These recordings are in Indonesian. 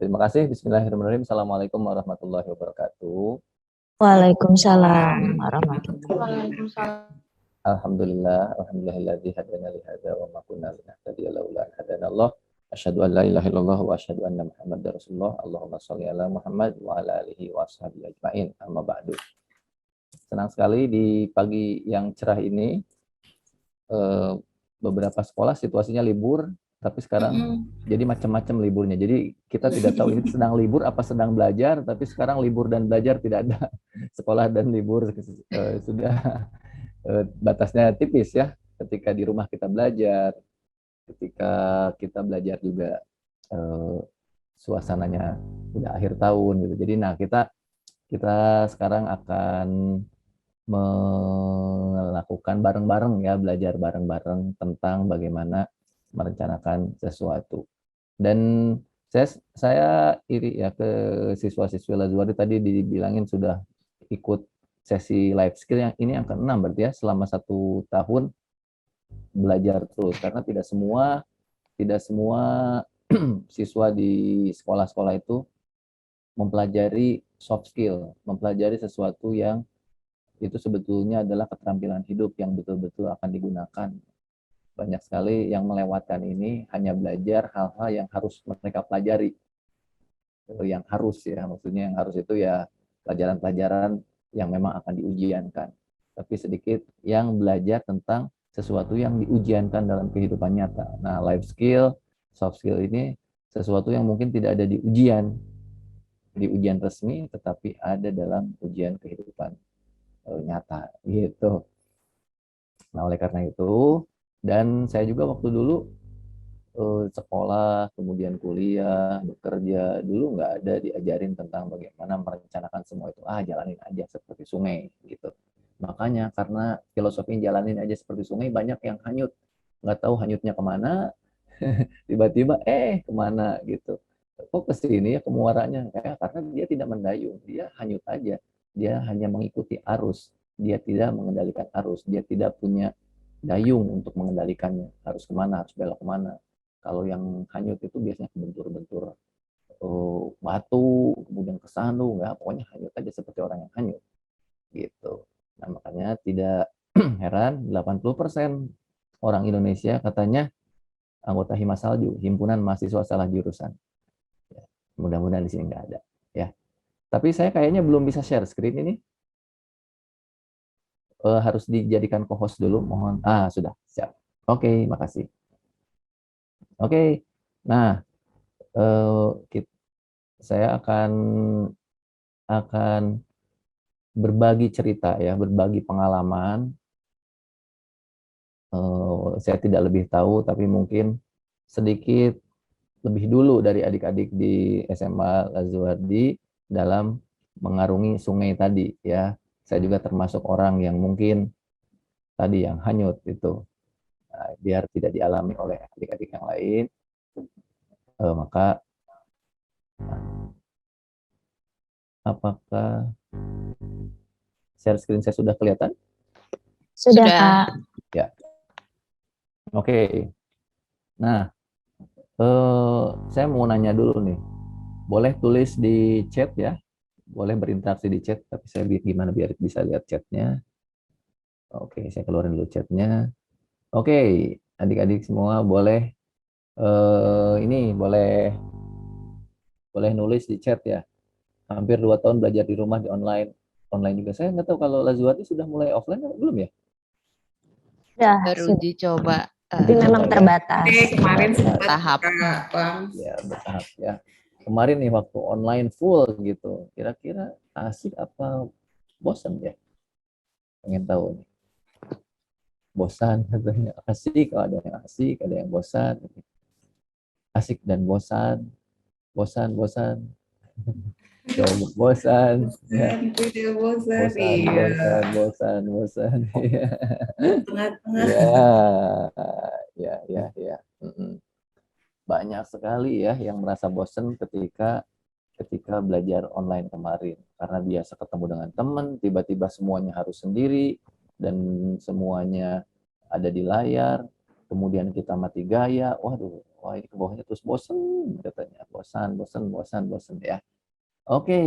Terima kasih. Bismillahirrahmanirrahim. Assalamualaikum warahmatullahi wabarakatuh. Waalaikumsalam warahmatullahi Waalaikumsalam. Alhamdulillahilladzi hadana li hadza wa ma kunna linahtadiya laula an hadanallah. Asyhadu an la ilaha illallah wa asyhadu anna Muhammadar Rasulullah. Allahumma shalli ala Muhammad wa ala alihi wa ashabihi ajmain. Amma ba'du. Senang sekali di pagi yang cerah ini. Beberapa sekolah situasinya libur, tapi sekarang jadi macam-macam liburnya. Jadi kita tidak tahu ini sedang libur apa sedang belajar, tapi sekarang libur dan belajar tidak ada. Sekolah dan libur sudah batasnya tipis ya. Ketika di rumah kita belajar, ketika kita belajar juga suasananya udah akhir tahun gitu. Jadi kita sekarang akan melakukan bareng-bareng ya, belajar bareng-bareng tentang bagaimana merencanakan sesuatu. Dan saya iri ya ke siswa-siswi Lazuardi tadi dibilangin sudah ikut sesi life skill yang ini yang ke-6 berarti ya, selama 1 tahun belajar terus, karena tidak semua siswa di sekolah-sekolah itu mempelajari soft skill, mempelajari sesuatu yang itu sebetulnya adalah keterampilan hidup yang betul-betul akan digunakan. Banyak sekali yang melewatkan ini hanya belajar hal-hal yang harus mereka pelajari. Yang harus ya, maksudnya yang harus itu ya pelajaran-pelajaran yang memang akan diujiankan. Tapi sedikit yang belajar tentang sesuatu yang diujiankan dalam kehidupan nyata. Nah, life skill, soft skill ini sesuatu yang mungkin tidak ada di ujian resmi, tetapi ada dalam ujian kehidupan nyata gitu. Nah, oleh karena itu, dan saya juga waktu dulu sekolah, kemudian kuliah, bekerja, dulu nggak ada diajarin tentang bagaimana merencanakan semua itu. Jalanin aja seperti sungai gitu. Makanya karena filosofi jalanin aja seperti sungai, banyak yang hanyut, nggak tahu hanyutnya kemana, tiba-tiba kemana gitu. Kok ke sini ya, ke muaranya? Karena dia tidak mendayung, dia hanyut aja. Dia hanya mengikuti arus, dia tidak mengendalikan arus, dia tidak punya dayung untuk mengendalikannya. Harus kemana, harus belok kemana. Kalau yang hanyut itu biasanya kebentur-bentur batu, kemudian kesandung, pokoknya hanyut aja seperti orang yang hanyut. Gitu. Nah, makanya tidak heran 80% orang Indonesia katanya anggota Himasalju, Himpunan Mahasiswa Salah Jurusan. Mudah-mudahan di sini nggak ada. Ya. Tapi saya kayaknya belum bisa share screen ini. Harus dijadikan co-host dulu, mohon. Sudah, siap. Oke, makasih. Oke, nah saya akan berbagi cerita ya, berbagi pengalaman. Saya tidak lebih tahu, tapi mungkin sedikit lebih dulu dari adik-adik di SMA Lazuardi dalam mengarungi sungai tadi ya. Saya juga termasuk orang yang mungkin tadi yang hanyut itu. Nah, biar tidak dialami oleh adik-adik yang lain, maka apakah share screen saya sudah kelihatan? Sudah, Kak. Ya. Oke. Nah, saya mau nanya dulu nih. Boleh tulis di chat ya. Boleh berinteraksi di chat, tapi saya gimana biar bisa lihat chatnya. Oke, saya keluarin dulu chatnya. Oke, adik-adik semua boleh ini boleh nulis di chat ya. Hampir 2 tahun belajar di rumah, di online juga. Saya nggak tahu kalau Lazuardi sudah mulai offline atau belum ya? Baru uji coba. Tapi memang terbatas. Kemarin tahap. Ya, bertahap ya. Kemarin nih waktu online full gitu. Kira-kira asik apa bosan ya? Pengen tahu nih. Bosan katanya. Asik, kalau ada yang asik, ada yang bosan. Asik dan bosan. Bosan. Coba bosan. Ya. Bosan. Ya. Banyak sekali ya yang merasa bosan ketika belajar online kemarin, karena biasa ketemu dengan teman, tiba-tiba semuanya harus sendiri dan semuanya ada di layar, kemudian kita mati gaya, waduh, Wah, ini ke bawahnya terus bosen katanya. Bosan ya. Oke,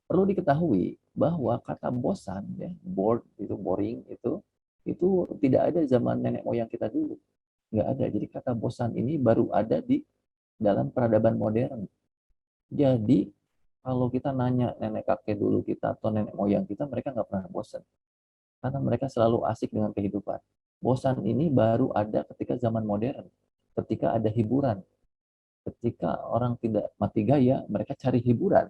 perlu diketahui bahwa kata bosan ya, bored itu boring itu tidak ada zaman nenek moyang kita dulu. Nggak ada. Jadi kata bosan ini baru ada di dalam peradaban modern. Jadi kalau kita nanya nenek kakek dulu kita atau nenek moyang kita, mereka nggak pernah bosan. Karena mereka selalu asik dengan kehidupan. Bosan ini baru ada ketika zaman modern. Ketika ada hiburan. Ketika orang tidak mati gaya, mereka cari hiburan.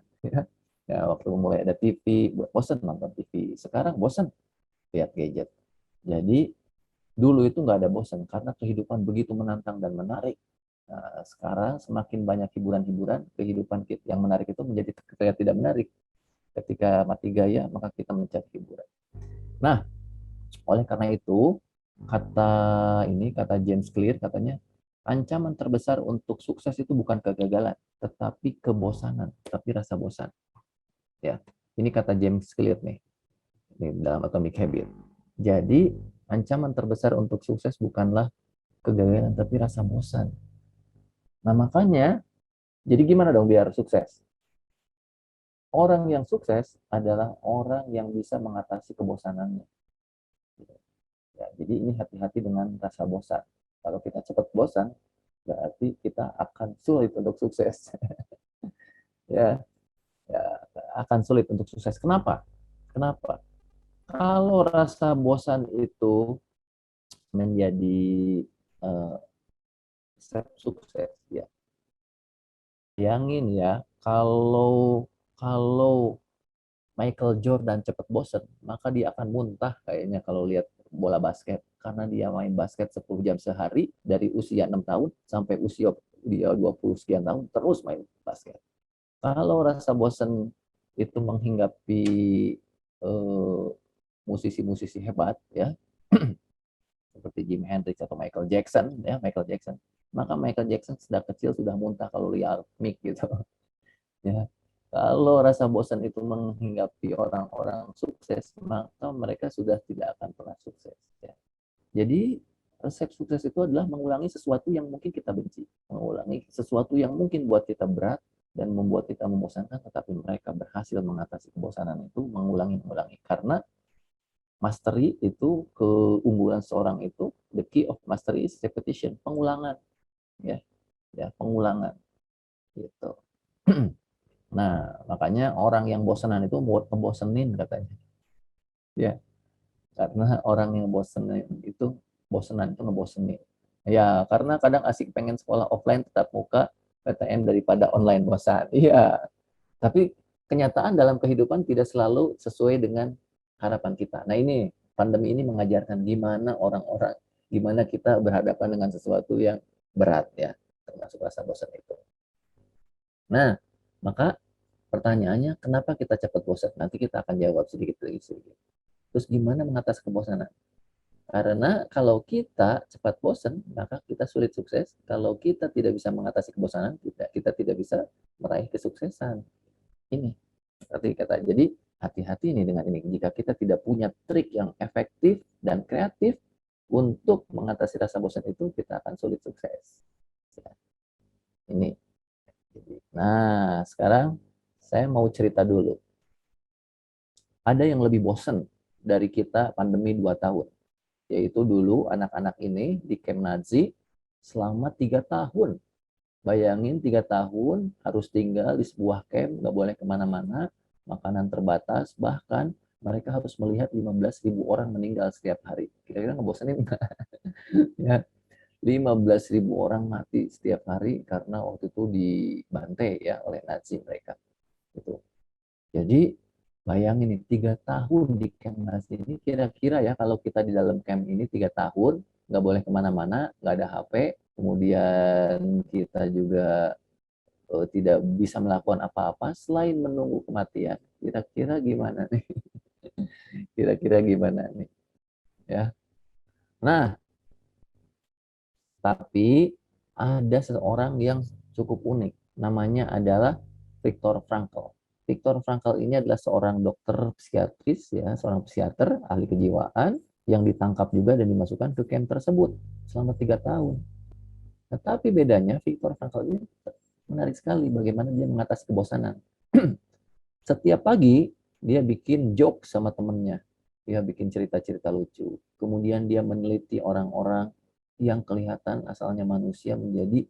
Ya, waktu mulai ada TV, bosan nonton TV. Sekarang bosan lihat gadget. Jadi dulu itu nggak ada bosan karena kehidupan begitu menantang dan menarik. Nah, sekarang semakin banyak hiburan-hiburan, kehidupan kita yang menarik itu menjadi tidak menarik. Ketika mati gaya, maka kita mencari hiburan. Nah, oleh karena itu, kata James Clear katanya, ancaman terbesar untuk sukses itu bukan kegagalan, tetapi kebosanan, tapi rasa bosan. Ya, ini kata James Clear nih dalam Atomic Habit. Jadi, ancaman terbesar untuk sukses bukanlah kegagalan, tapi rasa bosan. Nah, makanya, jadi gimana dong biar sukses? Orang yang sukses adalah orang yang bisa mengatasi kebosanannya. Ya, jadi ini hati-hati dengan rasa bosan. Kalau kita cepat bosan, berarti kita akan sulit untuk sukses. ya, ya, akan sulit untuk sukses. Kenapa? Kenapa? Kalau rasa bosan itu menjadi step sukses, ya. Bayangin ya, kalau Michael Jordan cepat bosan, maka dia akan muntah kayaknya kalau lihat bola basket. Karena dia main basket 10 jam sehari dari usia 6 tahun sampai usia dia 20 sekian tahun terus main basket. Kalau rasa bosan itu menghinggapi musisi-musisi hebat ya, seperti Jimi Hendrix atau Michael Jackson, maka Michael Jackson sejak kecil sudah muntah kalau lihat mic gitu. Ya, kalau rasa bosan itu menghinggapi orang-orang sukses, maka mereka sudah tidak akan pernah sukses. Ya. Jadi resep sukses itu adalah mengulangi sesuatu yang mungkin kita benci, mengulangi sesuatu yang mungkin buat kita berat dan membuat kita membosankan, tetapi mereka berhasil mengatasi kebosanan itu mengulangi. Karena mastery itu, keunggulan seorang itu, the key of mastery is repetition, pengulangan, ya, pengulangan, gitu. Nah, makanya orang yang bosanan itu buat ngebosenin katanya. Ya, karena orang yang bosanan itu ngebosenin. Ya, karena kadang asik pengen sekolah offline tetap muka PTM daripada online bosan. Iya. Tapi kenyataan dalam kehidupan tidak selalu sesuai dengan harapan kita. Nah, ini pandemi ini mengajarkan gimana kita berhadapan dengan sesuatu yang berat ya, termasuk rasa bosan itu. Nah, maka pertanyaannya, kenapa kita cepat bosan? Nanti kita akan jawab sedikit. Terus gimana mengatasi kebosanan? Karena kalau kita cepat bosan, maka kita sulit sukses. Kalau kita tidak bisa mengatasi kebosanan, kita tidak bisa meraih kesuksesan. Ini seperti kata. Jadi hati-hati nih dengan ini. Jika kita tidak punya trik yang efektif dan kreatif untuk mengatasi rasa bosan itu, kita akan sulit sukses. Ini. Nah, sekarang saya mau cerita dulu. Ada yang lebih bosan dari kita pandemi 2 tahun. Yaitu dulu anak-anak ini di camp Nazi selama 3 tahun. Bayangin 3 tahun harus tinggal di sebuah camp, nggak boleh kemana-mana, makanan terbatas, bahkan mereka harus melihat 15.000 orang meninggal setiap hari. Kira-kira ngebosenin nggak? Ya, 15.000 orang mati setiap hari karena waktu itu dibantai ya oleh Nazi mereka. Gitu. Jadi bayangin nih 3 tahun di camp Nazi ini, kira-kira ya kalau kita di dalam camp ini 3 tahun, nggak boleh kemana-mana, nggak ada HP, kemudian kita juga tidak bisa melakukan apa-apa selain menunggu kematian. Kira-kira gimana nih? Kira-kira gimana nih? Ya. Nah, tapi ada seseorang yang cukup unik. Namanya adalah Viktor Frankl. Viktor Frankl ini adalah seorang dokter psikiatris, ya, seorang psikiater ahli kejiwaan yang ditangkap juga dan dimasukkan ke camp tersebut selama 3 tahun. Tetapi bedanya Viktor Frankl ini menarik sekali bagaimana dia mengatasi kebosanan. Setiap pagi dia bikin joke sama temennya, dia bikin cerita-cerita lucu. Kemudian dia meneliti orang-orang yang kelihatan asalnya manusia menjadi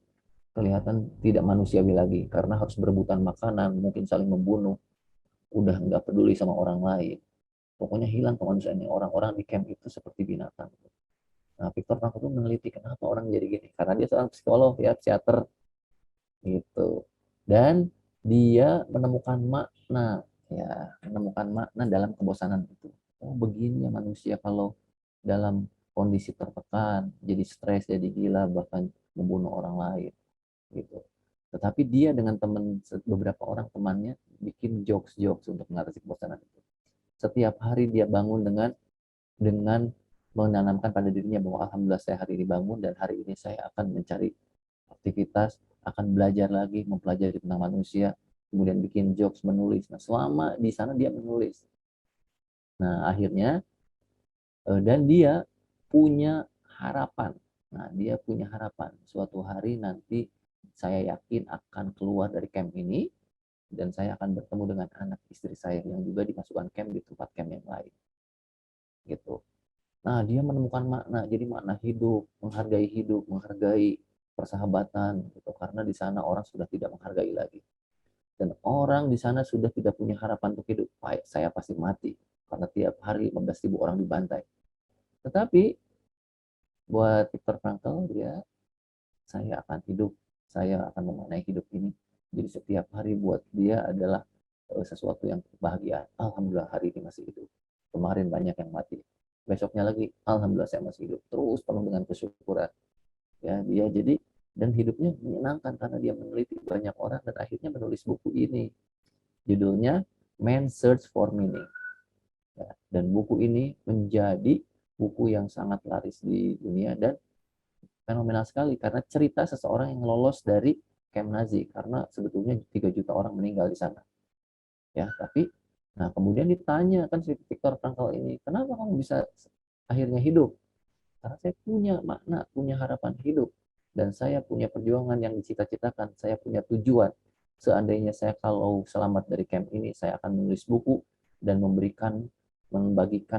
kelihatan tidak manusiawi lagi karena harus berebutan makanan, mungkin saling membunuh, udah nggak peduli sama orang lain. Pokoknya hilang kemanusiaannya. Orang-orang di camp itu seperti binatang. Nah, Viktor Frankl itu meneliti kenapa orang jadi gini. Karena dia seorang psikolog, ya, psikiater gitu. Dan dia menemukan makna, ya, menemukan makna dalam kebosanan itu. Oh, begini ya manusia kalau dalam kondisi tertekan, jadi stres, jadi gila, bahkan membunuh orang lain gitu. Tetapi dia dengan beberapa orang temannya bikin jokes-jokes untuk mengatasi kebosanan itu. Setiap hari dia bangun dengan menanamkan pada dirinya bahwa alhamdulillah saya hari ini bangun dan hari ini saya akan mencari aktivitas, akan belajar lagi, mempelajari tentang manusia, kemudian bikin jokes, menulis. Nah, selama di sana dia menulis. Nah, akhirnya dan dia punya harapan. Nah, dia punya harapan suatu hari nanti saya yakin akan keluar dari camp ini dan saya akan bertemu dengan anak istri saya yang juga dimasukkan camp di tempat camp yang lain. Gitu. Nah, dia menemukan makna, jadi makna hidup, menghargai persahabatan, gitu. Karena di sana orang sudah tidak menghargai lagi. Dan orang di sana sudah tidak punya harapan untuk hidup. Saya pasti mati, karena tiap hari 15.000 orang dibantai. Tetapi, buat Viktor Frankl, saya akan hidup, saya akan memaknai hidup ini. Jadi setiap hari buat dia adalah sesuatu yang bahagia. Alhamdulillah hari ini masih hidup. Kemarin banyak yang mati. Besoknya lagi, alhamdulillah saya masih hidup. Terus penuh dengan kesyukuran. Ya, dia jadi dan hidupnya menyenangkan karena dia meneliti banyak orang dan akhirnya menulis buku ini. Judulnya Man's Search for Meaning. Ya, dan buku ini menjadi buku yang sangat laris di dunia dan fenomenal sekali karena cerita seseorang yang lolos dari camp Nazi karena sebetulnya 3 juta orang meninggal di sana. Ya, tapi nah kemudian ditanya kan si Viktor Frankl ini, kenapa kamu bisa akhirnya hidup? Karena saya punya makna, punya harapan hidup. Dan saya punya perjuangan yang dicita-citakan. Saya punya tujuan. Seandainya saya kalau selamat dari camp ini, saya akan menulis buku dan membagikan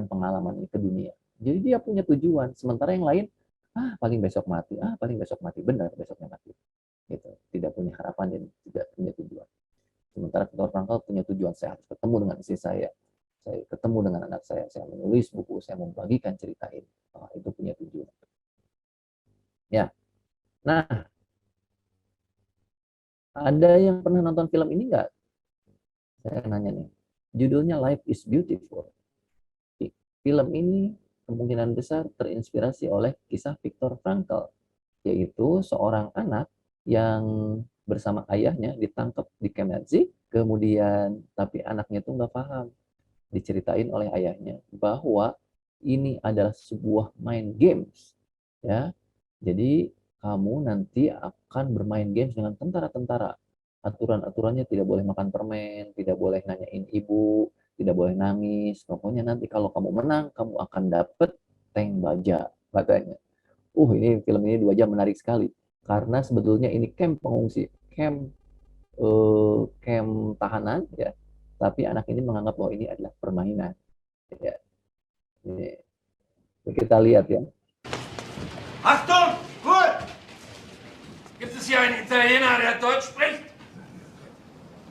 pengalaman ini ke dunia. Jadi dia punya tujuan. Sementara yang lain, paling besok mati. Paling besok mati. Benar, besoknya mati. Gitu. Tidak punya harapan dan tidak punya tujuan. Sementara Viktor Frankl punya tujuan, saya harus ketemu dengan istri saya ketemu dengan anak saya menulis buku, saya membagikan cerita ini. Itu punya tujuan. Ya, nah, ada yang pernah nonton film ini nggak? Saya nanya nih. Judulnya Life is Beautiful. Film ini kemungkinan besar terinspirasi oleh kisah Viktor Frankl, yaitu seorang anak yang bersama ayahnya ditangkap di camp Nazi, kemudian tapi anaknya itu nggak paham. Diceritain oleh ayahnya bahwa ini adalah sebuah main games, ya. Jadi kamu nanti akan bermain games dengan tentara-tentara. Aturan-aturannya tidak boleh makan permen, tidak boleh nanyain ibu, tidak boleh nangis. Pokoknya nanti kalau kamu menang, kamu akan dapet tank baja, katanya. Ini film ini 2 jam menarik sekali. Karena sebetulnya ini camp pengungsi, camp tahanan, ya. Tapi anak ini menganggap bahwa ini adalah permainan. Ya. Ini kita lihat ya. Achtung! Ruhe! Gibt es hier einen Italiener, der Deutsch spricht?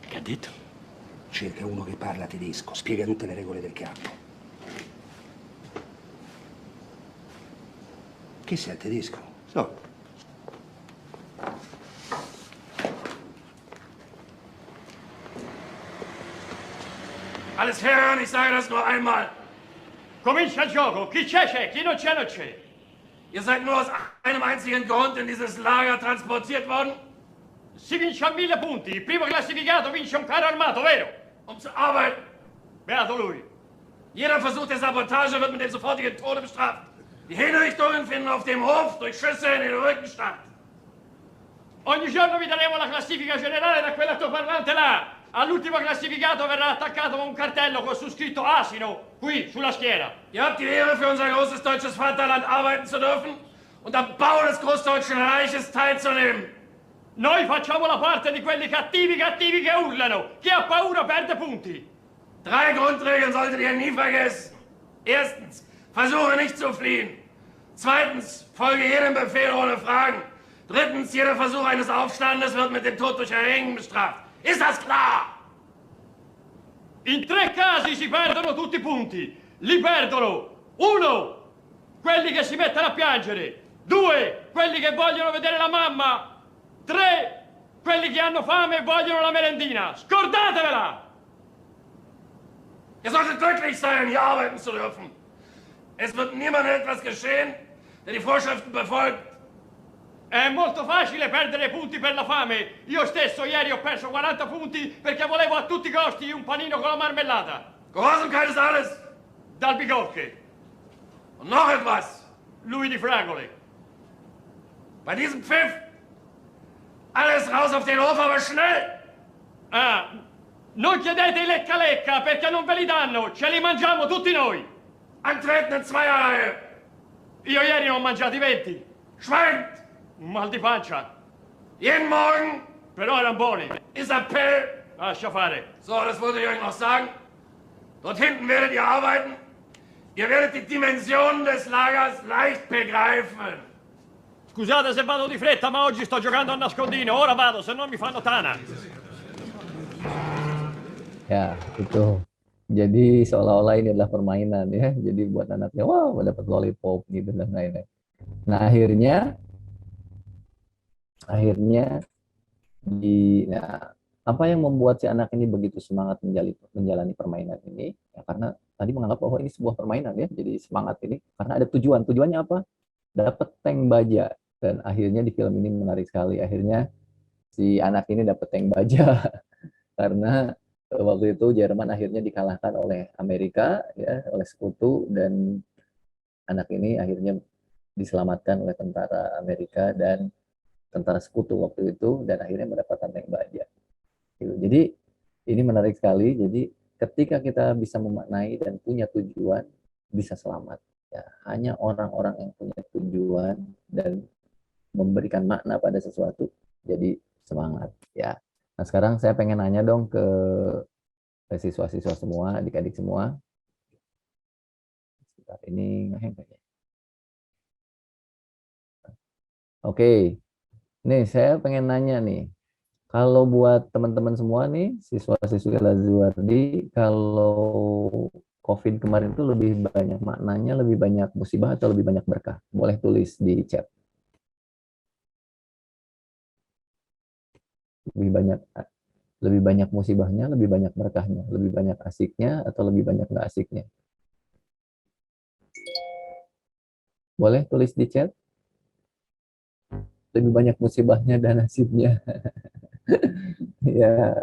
Che ha detto? Cerca uno che parla tedesco, spiega tutte le regole del campo. Che sei tedesco? So. Alles herhören, ich sage das nur einmal. Comincia il gioco. Chi c'è? Chi non c'è, non c'è. Ihr seid nur aus einem einzigen Grund in dieses Lager transportiert worden? Si vince a 1000 punti. Il primo classificato vince un carro armato, vero? Um zu arbeiten. Beato lui. Jeder Versuch der Sabotage wird mit dem sofortigen Tode bestraft. Die Hinrichtungen finden auf dem Hof durch Schüsse in den Rücken statt. Ogni giorno vi daremo la classifica generale da quell'altoparlante là. All'ultimo classificato verrà attaccato un cartello con su scritto Asino, qui, sulla schiena. Ihr habt die Ehre, für unser großes deutsches Vaterland arbeiten zu dürfen und am Bau des Großdeutschen Reiches teilzunehmen. Noi facciamo la parte di quelli cattivi che urlano. Chi ha paura perde punti. 3 Grundregeln solltet ihr nie vergessen. Erstens, versuche nicht zu fliehen. Zweitens, folge jedem Befehl ohne Fragen. Drittens, jeder Versuch eines Aufstandes wird mit dem Tod durch Erhängen bestraft. Ist das klar? In 3 casi si perdono tutti i punti. Li perdono 1, quelli che si mettono a piangere. 2, quelli che vogliono vedere la mamma. 3, quelli che hanno fame e vogliono la merendina. Scordatevela! Ihr solltet glücklich sein, hier arbeiten zu dürfen. Es wird niemandem etwas geschehen, der die Vorschriften befolgt. È molto facile perdere punti per la fame. Io stesso ieri ho perso 40 punti perché volevo a tutti i costi un panino con la marmellata. Gehorsamkeit ist alles. Dal Bigocche. Und noch etwas. Lui di Fragole. Bei diesem Pfiff. Alles raus auf den Hof, aber schnell. Ah, non chiedete i lecca lecca perché non ve li danno. Ce li mangiamo tutti noi. Antreten in Zweierreihe. Io ieri ne ho mangiati 20. Schweigt. Mal di pancia. Jeden Morgen Però erano buoni. ist Appell. Lascia fare. So, das wollte ich euch noch sagen. Dort hinten werdet ihr arbeiten. Ihr werdet die Dimensionen des Lagers leicht begreifen. Scusate se vado di fretta, ma oggi sto giocando a nascondino. Ora vado, se no mi fanno tana. Ya, itu. Jadi seolah-olah ini adalah permainan ya. Jadi buat anaknya, wah dapat lollipop gitu dan lain-lain. Nah akhirnya apa yang membuat si anak ini begitu semangat menjalani permainan ini? Ya, karena tadi menganggap bahwa ini sebuah permainan ya. Jadi semangat ini karena ada tujuan. Tujuannya apa? Dapat tank baja. Dan akhirnya di film ini menarik sekali. Akhirnya si anak ini dapat tank baja karena waktu itu Jerman akhirnya dikalahkan oleh Amerika ya, oleh sekutu, dan anak ini akhirnya diselamatkan oleh tentara Amerika dan tentara sekutu waktu itu, dan akhirnya mendapatkan tank baja. Jadi ini menarik sekali. Jadi ketika kita bisa memaknai dan punya tujuan, bisa selamat. Ya, hanya orang-orang yang punya tujuan dan memberikan makna pada sesuatu, jadi semangat. Ya. Nah sekarang saya pengen nanya dong ke siswa-siswa semua, adik-adik semua. Sebentar, ini ngeheng kayaknya. Oke, nih saya pengen nanya nih. Kalau buat teman-teman semua nih, siswa-siswi Lazuardi, kalau COVID kemarin itu lebih banyak maknanya, lebih banyak musibah atau lebih banyak berkah? Boleh tulis di chat. Lebih banyak musibahnya, lebih banyak berkahnya, lebih banyak asiknya atau lebih banyak nggak asiknya? Boleh tulis di chat. Lebih banyak musibahnya dan nasibnya. Ya,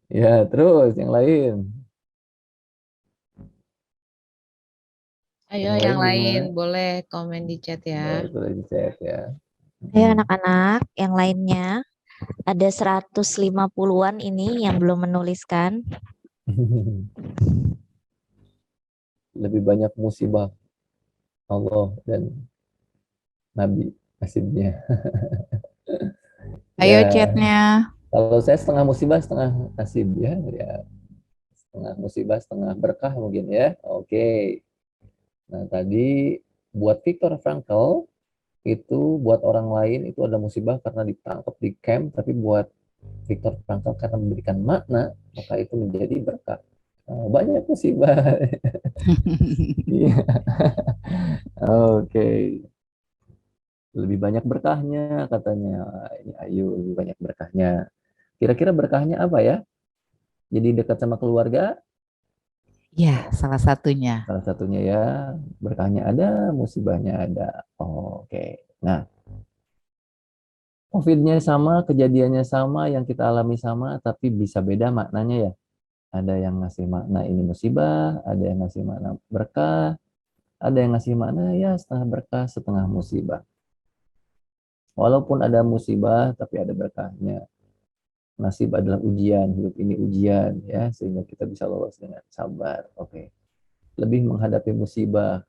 ya, terus yang lain. Ayo yang lain boleh komen di chat ya. Boleh di chat ya. Ayo anak-anak, yang lainnya ada 150-an ini yang belum menuliskan. Lebih banyak musibah Allah dan Nabi nasibnya. Ayo Ya, chatnya. kalau saya setengah musibah setengah nasib ya. Setengah musibah setengah berkah mungkin ya. Oke. Nah tadi buat Viktor Frankl itu, buat orang lain itu ada musibah karena ditangkap di camp, tapi buat Viktor Frankl karena memberikan makna, maka itu menjadi berkah. Banyak musibah. Iya. Oke. Lebih banyak berkahnya katanya. Ini Ayu lebih banyak berkahnya. Kira-kira berkahnya apa ya? Jadi dekat sama keluarga? Ya, salah satunya. Salah satunya ya, berkahnya ada, musibahnya ada. Oke. Nah, COVID-nya sama, kejadiannya sama, yang kita alami sama, tapi bisa beda maknanya ya. Ada yang ngasih makna ini musibah, ada yang ngasih makna berkah, ada yang ngasih makna ya setengah berkah, setengah musibah. Walaupun ada musibah, tapi ada berkahnya. Nasib adalah ujian, hidup ini ujian ya, sehingga kita bisa lolos dengan sabar. Oke. Lebih menghadapi musibah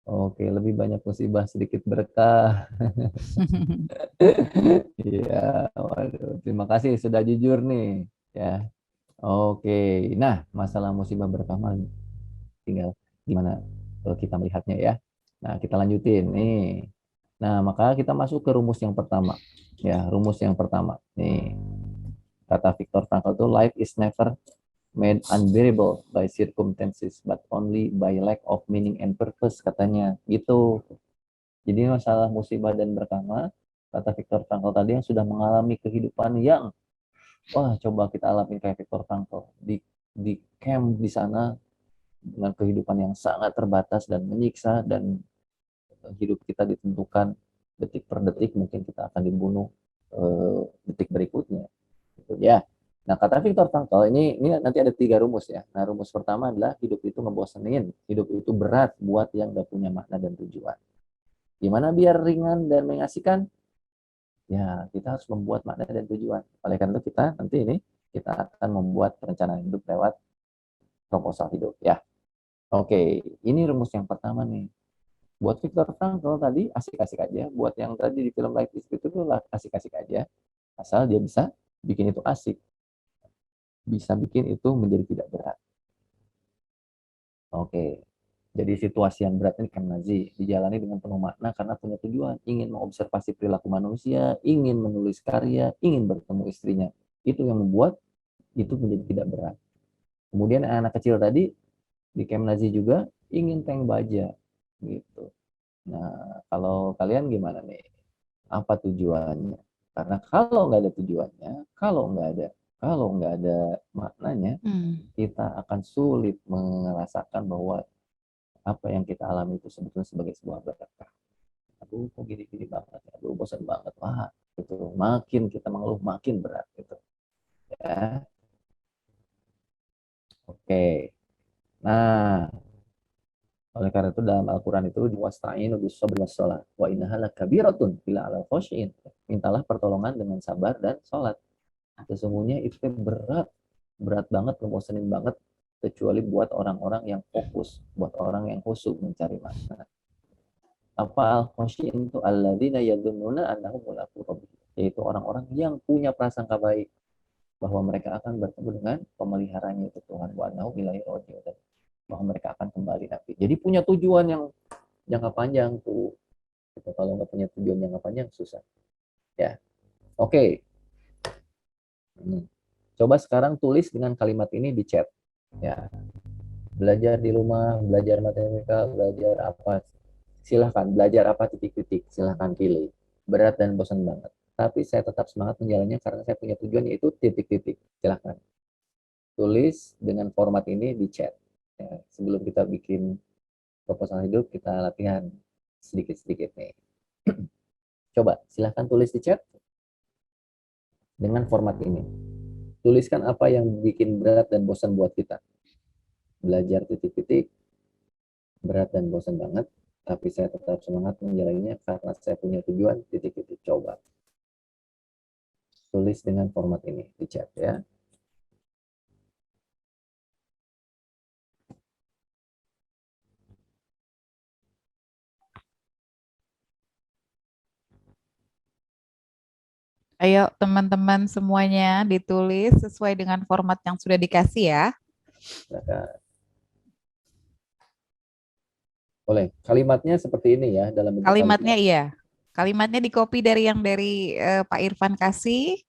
Oke, lebih banyak musibah sedikit berkah. Iya, waduh. Terima kasih sudah jujur nih, ya. Oke, nah masalah musibah berkah mah tinggal gimana kita melihatnya ya. Nah, kita lanjutin nih. Nah, maka kita masuk ke rumus yang pertama. Ya, rumus yang pertama. Nih, kata Viktor Frankl itu life is never made unbearable by circumstances but only by lack of meaning and purpose katanya. Gitu. Jadi masalah musibah dan berkah mah, kata Viktor Frankl tadi yang sudah mengalami kehidupan yang wah coba kita alami kayak Viktor Frankl di camp di sana dengan kehidupan yang sangat terbatas dan menyiksa dan hidup kita ditentukan detik per detik mungkin kita akan dibunuh detik berikutnya gitu ya. Nah kata Viktor Frankl ini nanti ada 3 rumus ya. Nah rumus pertama adalah hidup itu ngebosenin, hidup itu berat buat yang gak punya makna dan tujuan. Gimana biar ringan dan mengasihkan? Ya kita harus membuat makna dan tujuan. Oleh karena itu kita nanti ini kita akan membuat perencanaan hidup lewat proposal hidup ya. Oke, ini rumus yang pertama nih. Buat Viktor Frankl tadi asik-asik aja. Buat yang tadi di film Life is Beautiful itu asik-asik aja. Asal dia bisa bikin itu asik. Bisa bikin itu menjadi tidak berat. Oke. Jadi situasi yang berat ini Camp Nazi dijalani dengan penuh makna karena punya tujuan. Ingin mengobservasi perilaku manusia, ingin menulis karya, ingin bertemu istrinya. Itu yang membuat itu menjadi tidak berat. Kemudian anak kecil tadi di Camp Nazi juga ingin tank baja gitu. Nah, kalau kalian gimana nih? Apa tujuannya? Karena kalau nggak ada tujuannya, kalau nggak ada maknanya, kita akan sulit merasakan bahwa apa yang kita alami itu sebetulnya sebagai sebuah berkah. Aduh, kok gini-gini banget, aduh, bosan banget, wah, gitu. Makin kita mengeluh, makin berat, gitu. Ya, oke. Nah, oleh karena itu dalam Al-Quran itu wasta'inu bis-sabri was-shalah wa innaha lakabiratun illa 'alal khashiyin. Mintalah pertolongan dengan sabar dan sholat. Sesungguhnya itu berat, berat banget, ngebosenin banget kecuali buat orang-orang yang fokus, buat orang yang khusyuk mencari makna. Apa al-khashiyin itu alladzina yadhunnuna annahum mulaqu rabbihim, yaitu orang-orang yang punya prasangka baik bahwa mereka akan bertemu dengan pemeliharanya itu Tuhan wa annahum ilaihi raji'un, bahwa mereka akan kembali nanti. Jadi punya tujuan yang jangka panjang tuh. Gitu. Kalau nggak punya tujuan jangka panjang susah. Ya, oke. Coba sekarang tulis dengan kalimat ini di chat. Ya, belajar di rumah, belajar matematika, belajar apa? Silahkan belajar apa titik-titik. Silahkan pilih. Berat dan bosan banget. Tapi saya tetap semangat menjalannya karena saya punya tujuan yaitu titik-titik. Silahkan tulis dengan format ini di chat. Ya, sebelum kita bikin proposal hidup, kita latihan sedikit-sedikit nih. Coba silahkan tulis di chat dengan format ini. Tuliskan apa yang bikin berat dan bosan buat kita. Belajar titik-titik, berat dan bosan banget, tapi saya tetap semangat menjalaninya karena saya punya tujuan titik-titik. Coba tulis dengan format ini di chat ya. Ayo teman-teman semuanya ditulis sesuai dengan format yang sudah dikasih ya. Nah, boleh. Kalimatnya seperti ini ya dalam bentuk Kalimatnya kalimat. iya. Kalimatnya di-copy dari yang dari Pak Irfan kasih.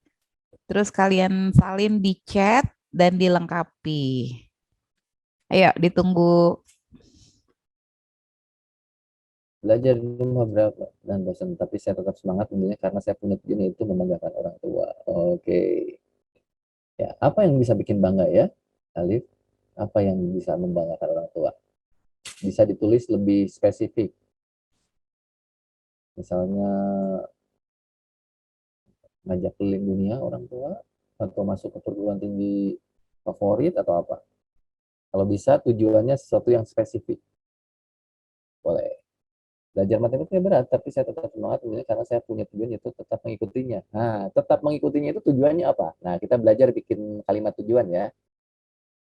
Terus kalian salin di chat dan dilengkapi. Ayo ditunggu. Belajar di rumah berapa dan bosan, tapi saya tetap semangat menjalani karena saya punya tujuan yaitu membanggakan orang tua. Oke. Ya, apa yang bisa bikin bangga ya, Alif? Apa yang bisa membanggakan orang tua? Bisa ditulis lebih spesifik. Misalnya ngajak keliling dunia orang tua, atau masuk ke perguruan tinggi favorit atau apa. Kalau bisa tujuannya sesuatu yang spesifik. Boleh. Belajar matematika berat, tapi saya tetap semangat karena saya punya tujuan yaitu tetap mengikutinya. Nah, tetap mengikutinya itu tujuannya apa? Nah, kita belajar bikin kalimat tujuan ya.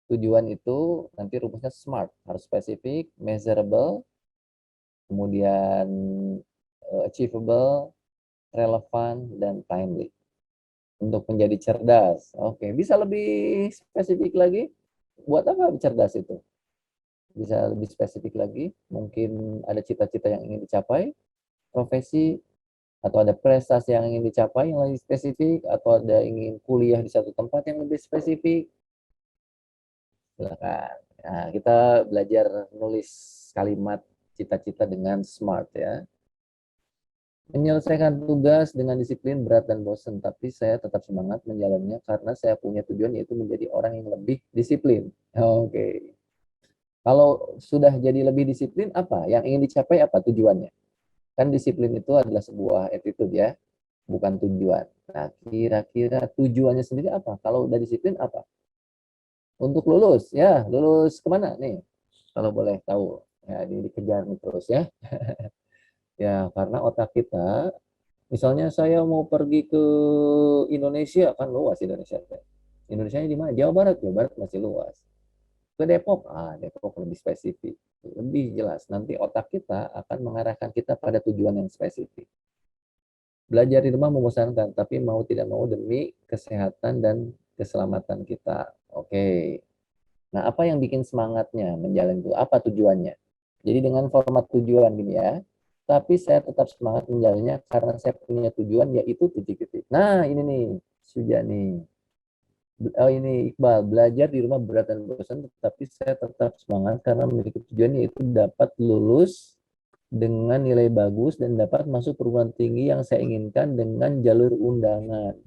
Tujuan itu nanti rumusnya SMART, harus spesifik, measurable, kemudian achievable, relevan, dan timely. Untuk menjadi cerdas. Oke, bisa lebih spesifik lagi? Buat apa cerdas itu? Bisa lebih spesifik lagi? Mungkin ada cita-cita yang ingin dicapai, profesi, atau ada prestasi yang ingin dicapai yang lebih spesifik, atau ada ingin kuliah di satu tempat yang lebih spesifik. Silakan. Nah, kita belajar nulis kalimat cita-cita dengan smart ya. Menyelesaikan tugas dengan disiplin berat dan bosan, tapi saya tetap semangat menjalannya karena saya punya tujuan yaitu menjadi orang yang lebih disiplin. Oke. Kalau sudah jadi lebih disiplin, apa yang ingin dicapai, apa tujuannya? Kan disiplin itu adalah sebuah attitude ya, bukan tujuan. Nah, kira-kira tujuannya sendiri apa? Kalau udah disiplin apa? Untuk lulus, ya, lulus kemana nih? Kalau boleh tahu, ya ini dikejar nih terus ya. Ya, karena otak kita, misalnya saya mau pergi ke Indonesia, kan luas Indonesia. Indonesia di mana? Jawa Barat, Jawa Barat masih luas. Ke Depok, Depok lebih spesifik, lebih jelas. Nanti otak kita akan mengarahkan kita pada tujuan yang spesifik. Belajar di rumah membosankan, tapi mau tidak mau demi kesehatan dan keselamatan kita. Oke. Nah, apa yang bikin semangatnya menjalani itu? Apa tujuannya? Jadi dengan format tujuan gini ya, tapi saya tetap semangat menjalannya karena saya punya tujuan yaitu titik-titik. Nah, ini nih, sudah nih. Oh ini Iqbal, belajar di rumah berat dan bosan, tetapi saya tetap semangat karena memiliki tujuan yaitu dapat lulus dengan nilai bagus dan dapat masuk perguruan tinggi yang saya inginkan dengan jalur undangan.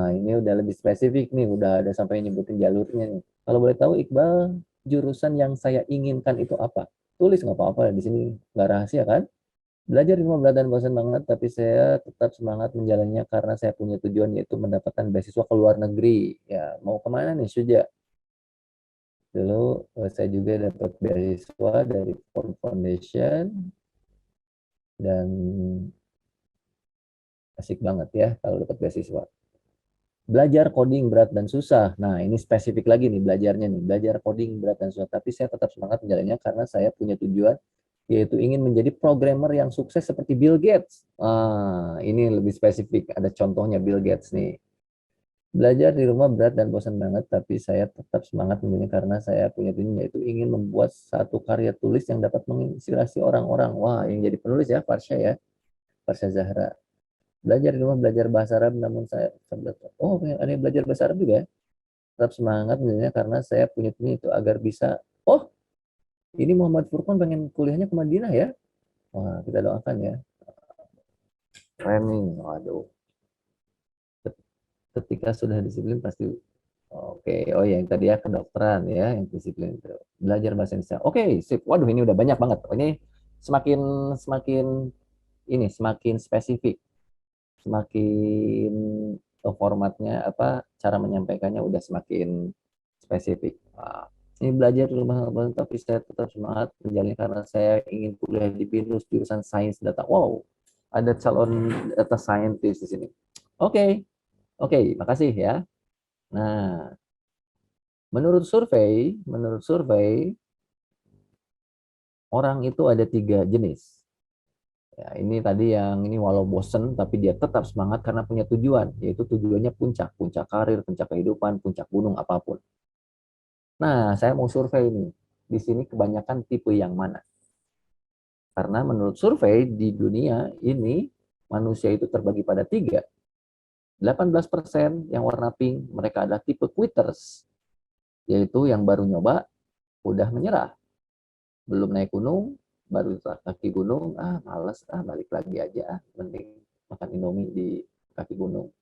Ini udah lebih spesifik nih, udah ada sampai nyebutin jalurnya nih. Kalau boleh tahu Iqbal, jurusan yang saya inginkan itu apa? Tulis nggak apa-apa di sini, nggak rahasia kan? Belajar di rumah berat dan bosan banget, tapi saya tetap semangat menjalannya karena saya punya tujuan yaitu mendapatkan beasiswa ke luar negeri. Ya, mau kemana nih Suja? Dulu saya juga dapat beasiswa dari Ford Foundation dan asik banget ya kalau dapat beasiswa. Belajar coding berat dan susah. Nah, ini spesifik lagi nih belajarnya nih. Belajar coding berat dan susah, tapi saya tetap semangat menjalannya karena saya punya tujuan yaitu ingin menjadi programmer yang sukses seperti Bill Gates. Ini lebih spesifik. Ada contohnya Bill Gates nih. Belajar di rumah berat dan bosan banget, tapi saya tetap semangat menjalannya karena saya punya tujuan yaitu ingin membuat satu karya tulis yang dapat menginspirasi orang-orang. Wah, yang jadi penulis ya, Farsha ya. Farsha Zahra. Belajar di rumah, belajar bahasa Arab, namun saya ada yang belajar bahasa Arab juga ya. Tetap semangat menjalannya karena saya punya tujuan itu agar bisa, ini Muhammad Furqan pengen kuliahnya ke Madinah ya. Wah, kita doakan ya. Keren nih, waduh. Ketika sudah disiplin pasti, yang tadi ya kedokteran ya, yang disiplin itu. Belajar bahasa Indonesia. Oke, sip. Waduh, ini udah banyak banget. Ini semakin spesifik. Semakin formatnya cara menyampaikannya udah semakin spesifik. Ini belajar di rumah tapi saya tetap semangat menjalani karena saya ingin kuliah di BINUS jurusan sains data. Wow, ada calon data scientist di sini. Oke, makasih ya. Nah, menurut survei orang itu ada 3 jenis. Ya, ini tadi yang ini walau bosen tapi dia tetap semangat karena punya tujuan, yaitu tujuannya puncak karir, puncak kehidupan, puncak gunung apapun. Nah, saya mau survei ini. Di sini kebanyakan tipe yang mana? Karena menurut survei di dunia ini manusia itu terbagi pada 3. 18% yang warna pink, mereka adalah tipe quitters, yaitu yang baru nyoba, udah menyerah. Belum naik gunung, baru kaki gunung, males, balik lagi aja, mending makan Indomie di kaki gunung.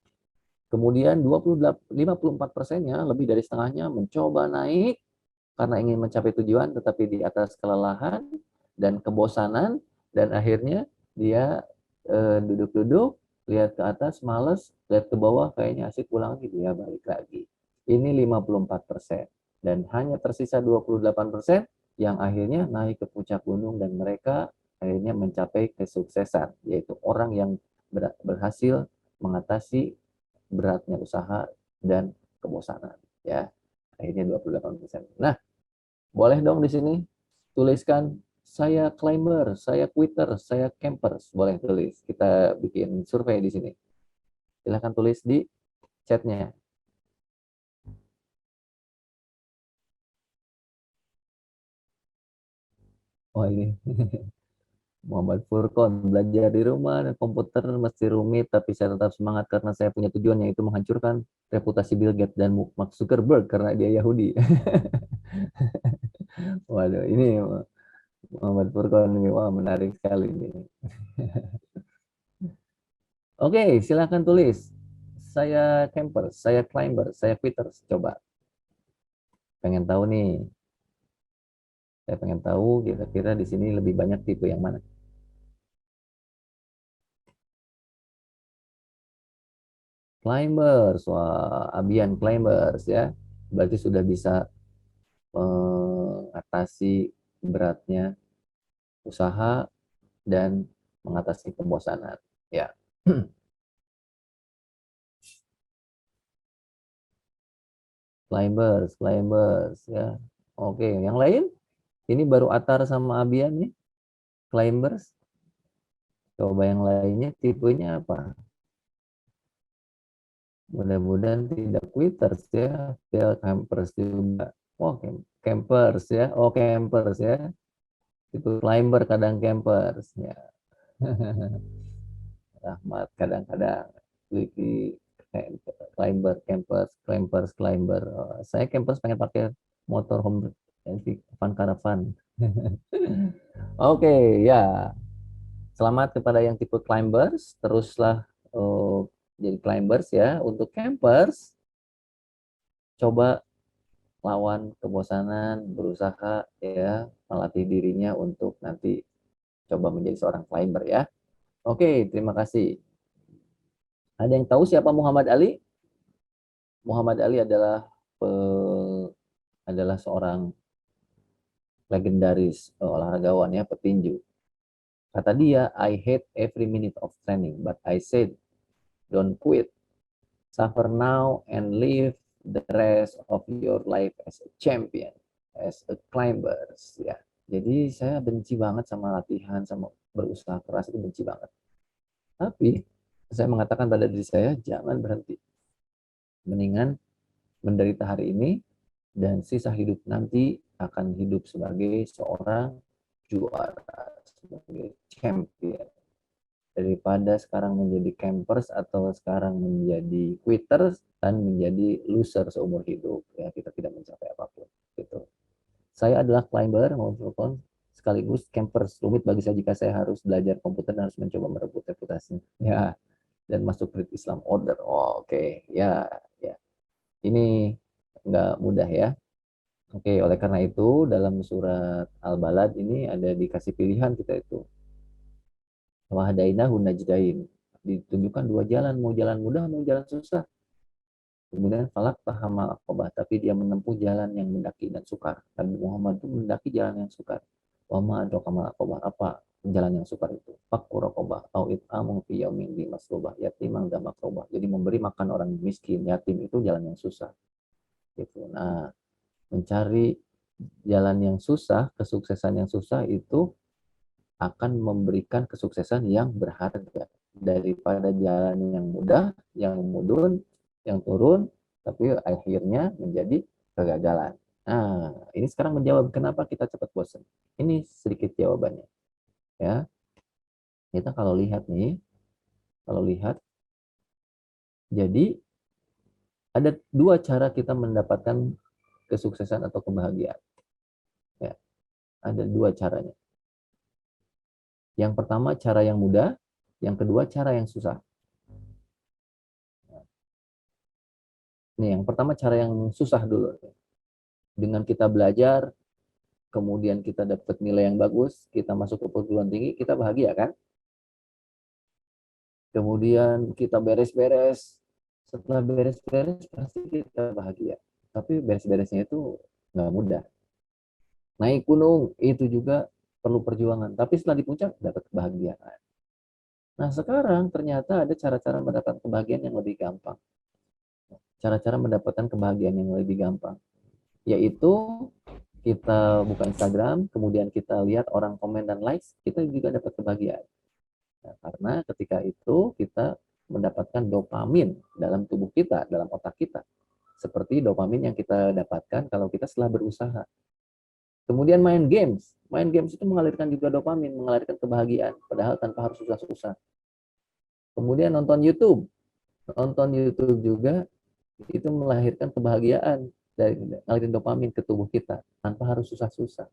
Kemudian 54%-nya, lebih dari setengahnya, mencoba naik karena ingin mencapai tujuan, tetapi di atas kelelahan dan kebosanan, dan akhirnya dia duduk-duduk, lihat ke atas, males, lihat ke bawah, kayaknya asik, pulang lagi, dia balik lagi. Ini 54%. Dan hanya tersisa 28% yang akhirnya naik ke puncak gunung dan mereka akhirnya mencapai kesuksesan, yaitu orang yang berhasil mengatasi beratnya usaha dan kebosanan ya. Akhirnya 28%. Nah, boleh dong di sini tuliskan saya climber, saya quitter, saya campers. Boleh tulis. Kita bikin survei di sini. Silahkan tulis di chatnya. Oh ini. Muhammad Furqon, belajar di rumah dan komputer mesti rumit, tapi saya tetap semangat karena saya punya tujuan, yaitu menghancurkan reputasi Bill Gates dan Mark Zuckerberg karena dia Yahudi. Waduh, ini Muhammad Furqon ini, wah menarik sekali ini. Oke, silakan tulis. Saya camper, saya climber, saya quitter. Coba. Pengen tahu nih. Saya pengen tahu kira-kira di sini lebih banyak tipe yang mana. Climbers, wah, Abian climbers ya. Berarti sudah bisa mengatasi beratnya usaha dan mengatasi kebosanan. Ya. Climbers ya. Oke, yang lain? Ini baru Atar sama Abian nih. Climbers. Coba yang lainnya tipenya apa? Mudah-mudahan tidak quitters ya. Ya campers juga. Oh, campers ya. Oh, campers ya. Itu climber kadang campers ya. Rahmat kadang-kadang Wiki climber, climber. Oh, saya campers pengen pakai motor home van caravan. Oke, ya. Selamat kepada yang tipe climbers, teruslah jadi climbers ya. Untuk campers, coba lawan kebosanan, berusaha ya melatih dirinya untuk nanti coba menjadi seorang climber ya. Oke, terima kasih. Ada yang tahu siapa Muhammad Ali? Muhammad Ali adalah seorang legendaris olahragawan ya, petinju. Kata dia, I hate every minute of training, but I said, don't quit. Suffer now and live the rest of your life as a champion, as a climber. Ya. Jadi saya benci banget sama latihan, sama berusaha keras, itu benci banget. Tapi saya mengatakan pada diri saya, jangan berhenti. Mendingan menderita hari ini, dan sisa hidup nanti akan hidup sebagai seorang juara, sebagai champion. Daripada sekarang menjadi campers atau sekarang menjadi quitters dan menjadi loser seumur hidup. Ya, kita tidak mencapai apapun. Gitu. Saya adalah climber, sekaligus campers. Rumit bagi saya jika saya harus belajar komputer dan harus mencoba merebut reputasi. Ya, dan masuk Great Islam Order. Oh, oke. Ya. Ini nggak mudah ya. Oke, oleh karena itu dalam surat Al-Balad ini ada dikasih pilihan kita itu. Wahdainahu najdain. Ditunjukkan dua jalan, mau jalan mudah, mau jalan susah. Kemudian falak tahama aqobah, tapi dia menempuh jalan yang mendaki dan sukar. Nabi Muhammad itu mendaki jalan yang sukar. Wa ma adraka ma aqobah, apa jalan yang sukar itu? Fakku raqobah au it'amun fi yaumin di masrubah yatimang dan makrobah. Jadi memberi makan orang miskin, yatim itu jalan yang susah. Gitu. Nah, mencari jalan yang susah, kesuksesan yang susah itu akan memberikan kesuksesan yang berharga daripada jalan yang mudah, yang mudun, yang turun, tapi akhirnya menjadi kegagalan. Nah, ini sekarang menjawab kenapa kita cepat bosan. Ini sedikit jawabannya. Ya, kita kalau lihat nih, jadi ada dua cara kita mendapatkan kesuksesan atau kebahagiaan. Ya, ada dua caranya. Yang pertama cara yang mudah, yang kedua cara yang susah. Nih, yang pertama cara yang susah dulu. Dengan kita belajar, kemudian kita dapat nilai yang bagus, kita masuk ke perguruan tinggi, kita bahagia kan? Kemudian kita beres-beres, setelah beres-beres pasti kita bahagia. Tapi beres-beresnya itu nggak mudah. Naik gunung itu juga perlu perjuangan, tapi setelah di puncak dapat kebahagiaan. Nah sekarang ternyata ada cara-cara mendapatkan kebahagiaan yang lebih gampang. Cara-cara mendapatkan kebahagiaan yang lebih gampang, yaitu kita buka Instagram, kemudian kita lihat orang komen dan likes, kita juga dapat kebahagiaan. Nah, karena ketika itu kita mendapatkan dopamin dalam tubuh kita, dalam otak kita. Seperti dopamin yang kita dapatkan kalau kita setelah berusaha. Kemudian main games. Main games itu mengalirkan juga dopamin, mengalirkan kebahagiaan, padahal tanpa harus susah-susah. Kemudian nonton YouTube. Nonton YouTube juga itu melahirkan kebahagiaan dari ngalirin dopamin ke tubuh kita tanpa harus susah-susah.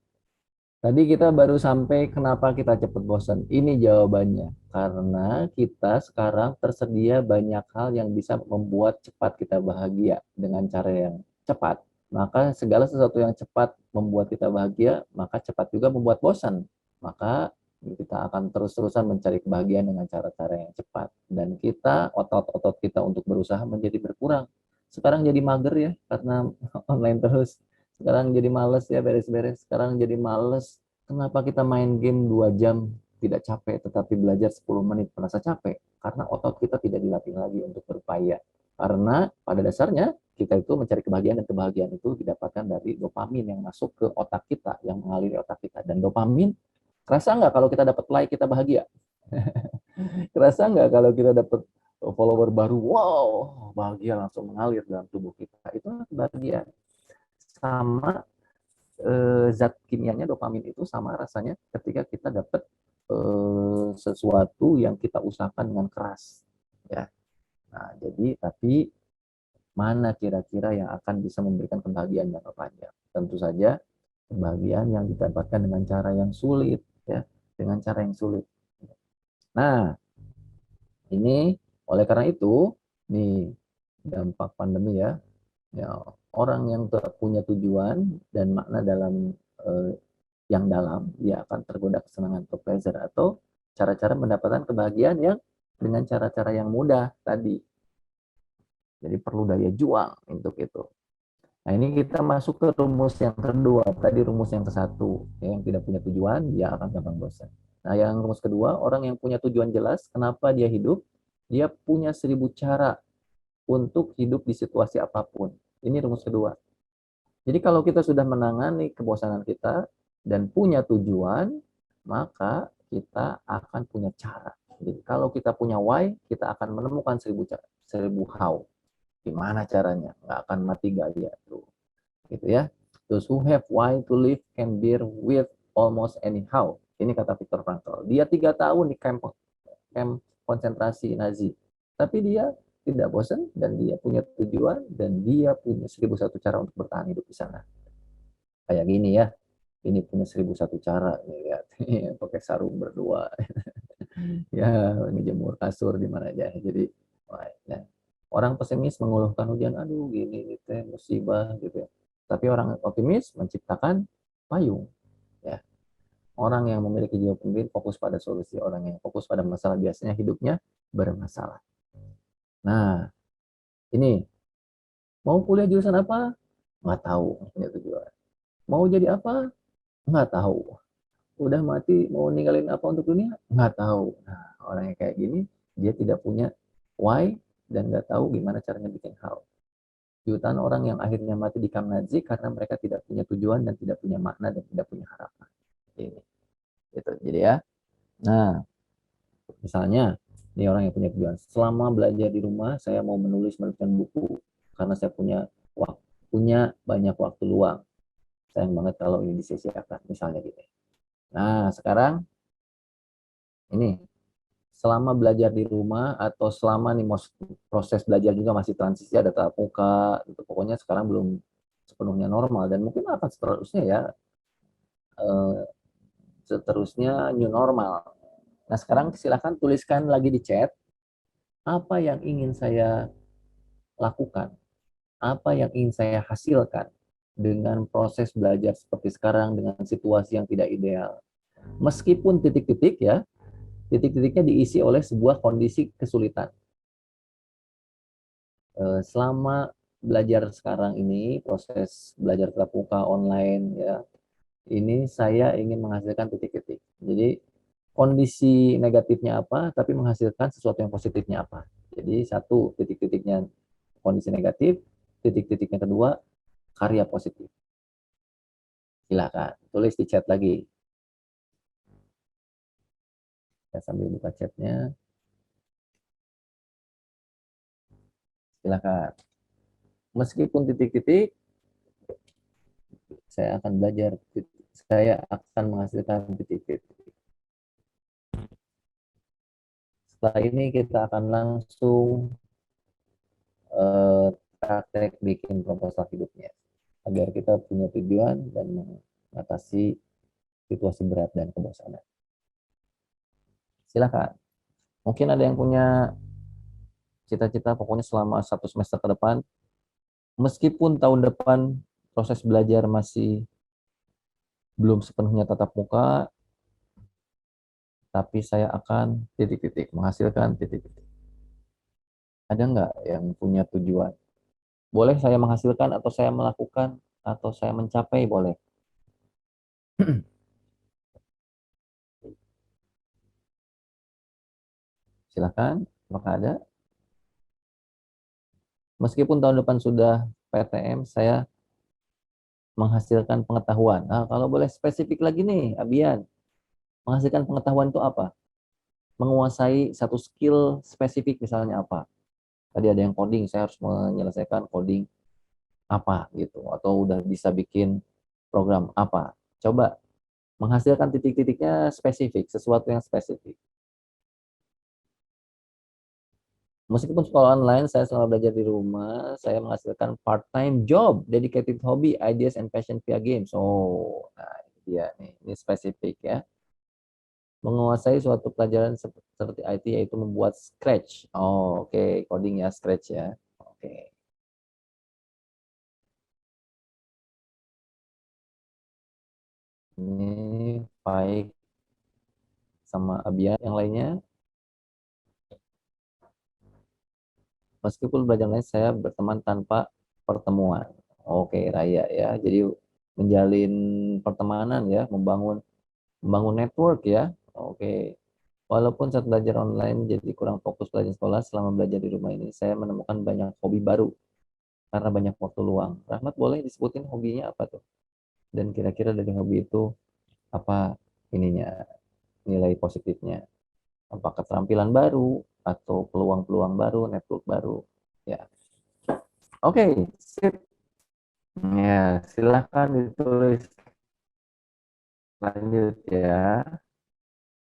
Tadi kita baru sampai kenapa kita cepat bosan. Ini jawabannya. Karena kita sekarang tersedia banyak hal yang bisa membuat cepat kita bahagia dengan cara yang cepat. Maka segala sesuatu yang cepat membuat kita bahagia, maka cepat juga membuat bosan. Maka kita akan terus-terusan mencari kebahagiaan dengan cara-cara yang cepat. Dan kita, otot-otot kita untuk berusaha menjadi berkurang. Sekarang jadi mager ya, karena online terus. Sekarang jadi males ya beres-beres. Sekarang jadi males. Kenapa kita main game 2 jam tidak capek, tetapi belajar 10 menit merasa capek? Karena otot kita tidak dilatih lagi untuk berupaya. Karena pada dasarnya kita itu mencari kebahagiaan, dan kebahagiaan itu didapatkan dari dopamin yang masuk ke otak kita, yang mengaliri otak kita. Dan dopamin, kerasa nggak kalau kita dapat like kita bahagia? Kerasa nggak kalau kita dapat follower baru, wow, bahagia langsung mengalir dalam tubuh kita? Itu kebahagiaan. Sama zat kimianya dopamin itu sama rasanya ketika kita dapat sesuatu yang kita usahakan dengan keras, ya. Nah, jadi tapi mana kira-kira yang akan bisa memberikan kebahagiaan jangka panjang? Tentu saja kebahagiaan yang didapatkan dengan cara yang sulit, ya, dengan cara yang sulit. Nah, ini oleh karena itu, nih dampak pandemi ya, orang yang punya tujuan dan makna dalam yang dalam, dia akan tergoda kesenangan atau pleasure, atau cara-cara mendapatkan kebahagiaan yang dengan cara-cara yang mudah tadi. Jadi perlu daya juang untuk itu. Nah, ini kita masuk ke rumus yang kedua. Tadi rumus yang ke-1, yang tidak punya tujuan, dia akan gampang bosan. Nah, yang rumus kedua, orang yang punya tujuan jelas, kenapa dia hidup? Dia punya 1000 cara untuk hidup di situasi apapun. Ini rumus kedua. Jadi kalau kita sudah menangani kebosanan kita dan punya tujuan, maka kita akan punya cara. Jadi kalau kita punya why, kita akan menemukan 1000 cara, 1000 how. Gimana caranya? Nggak akan mati gaya tuh. Gitu ya. Those who have why to live can bear with almost anyhow. Ini kata Viktor Frankl. Dia 3 tahun di camp konsentrasi Nazi. Tapi dia tidak bosan, dan dia punya tujuan, dan dia punya 1001 cara untuk bertahan hidup di sana. Kayak gini ya. Ini punya 1001 cara. Lihat, pakai sarung berdua. Ya, ngejemur kasur di mana aja. Jadi, ya. Orang pesimis mengeluhkan hujan, aduh gini gitu, musibah gitu ya. Tapi orang optimis menciptakan payung. Ya. Orang yang memiliki jiwa pemimpin fokus pada solusi, orang yang fokus pada masalah biasanya hidupnya bermasalah. Nah, ini mau kuliah jurusan apa? Nggak tahu, punya tujuan. Mau jadi apa? Nggak tahu. Udah mati mau ninggalin apa untuk dunia? Nggak tahu. Nah, orang yang kayak gini, dia tidak punya why dan nggak tahu gimana caranya bikin how. Jutaan orang yang akhirnya mati di kamp Nazi karena mereka tidak punya tujuan dan tidak punya makna dan tidak punya harapan. Ini, gitu. Jadi ya, nah, misalnya, ini orang yang punya tujuan. Selama belajar di rumah, saya mau menuliskan buku karena saya punya banyak waktu luang. Sayang banget kalau ini disia-siakan, misalnya gitu. Nah, sekarang ini selama belajar di rumah atau selama nih proses belajar juga masih transisi, ada tatap muka, itu pokoknya sekarang belum sepenuhnya normal, dan mungkin akan seterusnya ya, seterusnya new normal. Nah, sekarang silahkan tuliskan lagi di chat apa yang ingin saya lakukan, apa yang ingin saya hasilkan dengan proses belajar seperti sekarang dengan situasi yang tidak ideal. Meskipun titik-titik ya, titik-titiknya diisi oleh sebuah kondisi kesulitan. Selama belajar sekarang ini, proses belajar tatap muka online ya, ini saya ingin menghasilkan titik-titik. Jadi kondisi negatifnya apa, tapi menghasilkan sesuatu yang positifnya apa. Jadi satu, titik-titiknya kondisi negatif, titik-titiknya kedua karya positif. Silakan tulis di chat lagi. Saya sambil buka chatnya. Silakan. Meskipun titik-titik, saya akan belajar. Saya akan menghasilkan titik-titik. Setelah ini kita akan langsung praktek bikin proposal hidupnya agar kita punya tujuan dan mengatasi situasi berat dan kebosanan. Silakan. Mungkin ada yang punya cita-cita pokoknya selama 1 semester ke depan, meskipun tahun depan proses belajar masih belum sepenuhnya tatap muka, tapi saya akan titik-titik, menghasilkan titik-titik. Ada nggak yang punya tujuan? Boleh saya menghasilkan atau saya melakukan atau saya mencapai, boleh. Silakan, apakah ada? Meskipun tahun depan sudah PTM, saya menghasilkan pengetahuan. Nah, kalau boleh spesifik lagi nih, Abian, menghasilkan pengetahuan itu apa? Menguasai satu skill spesifik misalnya apa? Tadi ada yang coding, saya harus menyelesaikan coding apa gitu, atau udah bisa bikin program apa. Coba menghasilkan titik-titiknya spesifik, sesuatu yang spesifik. Meskipun sekolah online, saya selama belajar di rumah, saya menghasilkan part-time job, dedicated hobby, ideas, and passion via games. Oh, nah ini dia nih, ini spesifik ya. Menguasai suatu pelajaran seperti IT, yaitu membuat Scratch. Oh, oke, coding ya, Scratch ya. Oke. Ini baik sama Abian yang lainnya. Meskipun belajar lain, saya berteman tanpa pertemuan. Oke, Raya ya. Jadi menjalin pertemanan ya, membangun network ya. Oke. Walaupun saat belajar online jadi kurang fokus belajar sekolah, selama belajar di rumah ini saya menemukan banyak hobi baru karena banyak waktu luang. Rahmat, boleh disebutin hobinya apa tuh? Dan kira-kira dari hobi itu apa ininya, nilai positifnya? Apa keterampilan baru atau peluang-peluang baru, network baru? Ya. Oke, sip. Ya, silahkan ditulis lanjut ya.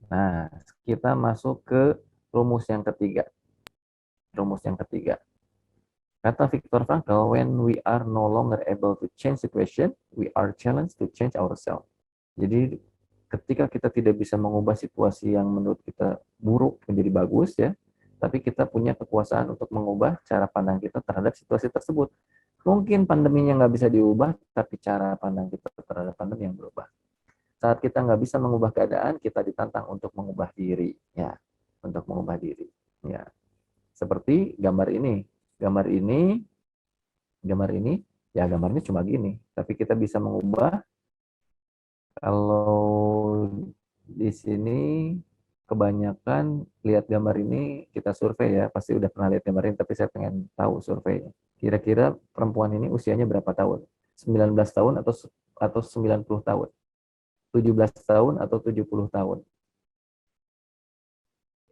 Nah, kita masuk ke rumus yang ketiga. Rumus yang ketiga. Kata Viktor Frankl, when we are no longer able to change situation, we are challenged to change ourselves. Jadi ketika kita tidak bisa mengubah situasi yang menurut kita buruk menjadi bagus ya, tapi kita punya kekuasaan untuk mengubah cara pandang kita terhadap situasi tersebut. Mungkin pandeminya nggak bisa diubah, tapi cara pandang kita terhadap pandemi yang berubah. Saat kita nggak bisa mengubah keadaan, kita ditantang untuk mengubah diri, ya, untuk mengubah diri, ya. Seperti gambar ini, ya gambarnya cuma gini, tapi kita bisa mengubah. Kalau di sini kebanyakan lihat gambar ini kita survei ya, pasti udah pernah lihat gambar ini, tapi saya pengen tahu surveinya. Kira-kira perempuan ini usianya berapa tahun? 19 tahun atau 90 tahun? 17 tahun atau 70 tahun?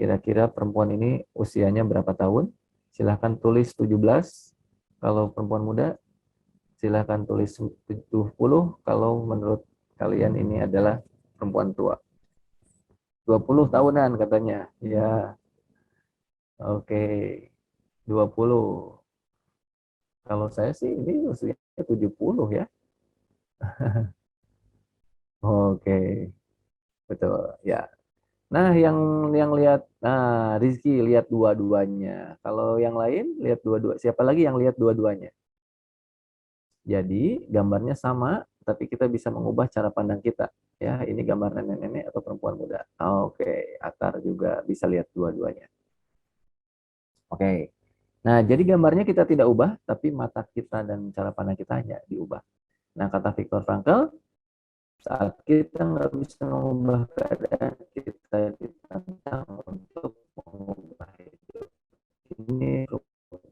Kira-kira perempuan ini usianya berapa tahun? Silahkan tulis 17 kalau perempuan muda. Silahkan tulis 70 kalau menurut kalian ini adalah perempuan tua. 20 tahunan katanya. Ya. Oke. 20. Kalau saya sih ini usianya 70 ya. Oke. Betul, ya. Nah, yang lihat, nah Rizky lihat dua-duanya. Kalau yang lain lihat dua-dua. Siapa lagi yang lihat dua-duanya? Jadi gambarnya sama, tapi kita bisa mengubah cara pandang kita. Ya, ini gambar nenek-nenek atau perempuan muda. Oke, Atar juga bisa lihat dua-duanya. Oke. Nah, jadi gambarnya kita tidak ubah, tapi mata kita dan cara pandang kita hanya diubah. Nah, kata Viktor Frankl, saat kita nggak bisa mengubah keadaan, kita ditantang untuk mengubah hidup. Ini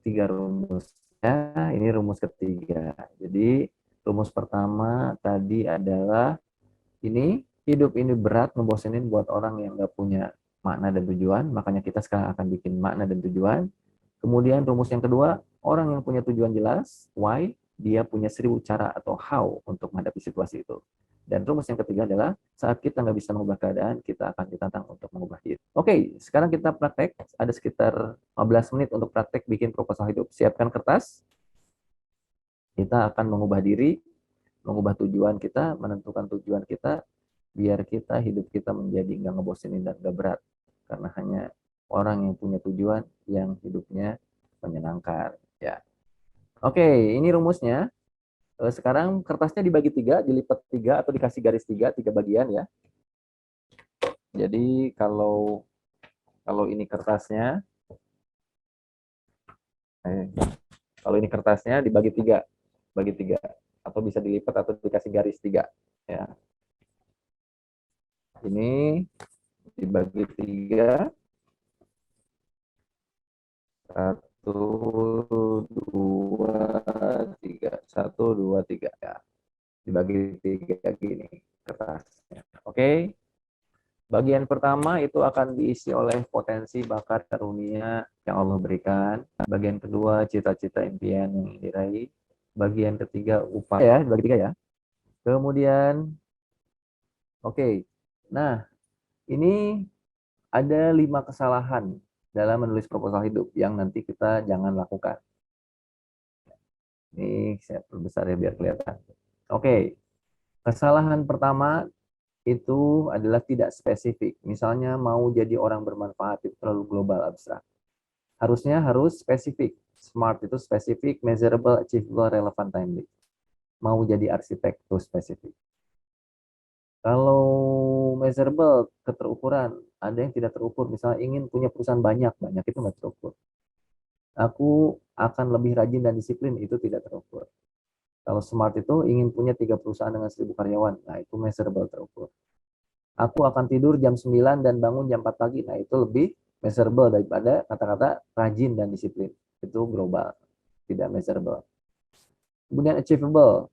3 rumus. Ya, ini rumus ketiga. Jadi rumus rumus pertama tadi adalah ini, hidup ini berat, ngebosenin buat orang yang nggak punya makna dan tujuan, makanya kita sekarang akan bikin makna dan tujuan. Kemudian rumus yang kedua, orang yang punya tujuan jelas, why, dia punya 1000 cara atau how untuk menghadapi situasi itu. Dan rumus yang ketiga adalah saat kita nggak bisa mengubah keadaan, kita akan ditantang untuk mengubah diri. Oke, sekarang kita praktek. Ada sekitar 15 menit untuk praktek bikin proposal hidup. Siapkan kertas. Kita akan mengubah diri, mengubah tujuan kita, menentukan tujuan kita, biar kita hidup kita menjadi nggak ngebosenin dan nggak berat. Karena hanya orang yang punya tujuan yang hidupnya menyenangkan. Ya. Oke, ini rumusnya. Sekarang kertasnya dibagi 3, dilipat 3 atau dikasih garis 3 bagian ya. Jadi kalau ini kertasnya, kalau ini kertasnya dibagi 3, bagi 3 atau bisa dilipat atau dikasih garis 3 ya. Ini dibagi 3, 1, 2, 3, 1, 2, 3 ya. Dibagi 3 gini kertasnya. Oke. Bagian pertama itu akan diisi oleh potensi, bakat, karunia yang Allah berikan. Bagian kedua cita-cita, impian yang diraih. Bagian ketiga upaya, dibagi 3 ya. Kemudian oke. Nah, ini ada 5 kesalahan dalam menulis proposal hidup yang nanti kita jangan lakukan. Ini saya perbesar ya biar kelihatan. Oke, kesalahan pertama itu adalah tidak spesifik. Misalnya mau jadi orang bermanfaat itu terlalu global, abstrak. Harusnya harus spesifik. SMART itu spesifik, measurable, achievable, relevant, timely. Mau jadi arsitek itu spesifik. Kalau measurable, keterukuran, ada yang tidak terukur. Misalnya ingin punya perusahaan banyak itu nggak terukur. Aku akan lebih rajin dan disiplin, itu tidak terukur. Kalau smart itu ingin punya 3 perusahaan dengan 1000 karyawan, nah itu measurable, terukur. Aku akan tidur jam 9 dan bangun jam 4 pagi, nah itu lebih measurable daripada kata-kata rajin dan disiplin. Itu global, tidak measurable. Kemudian achievable,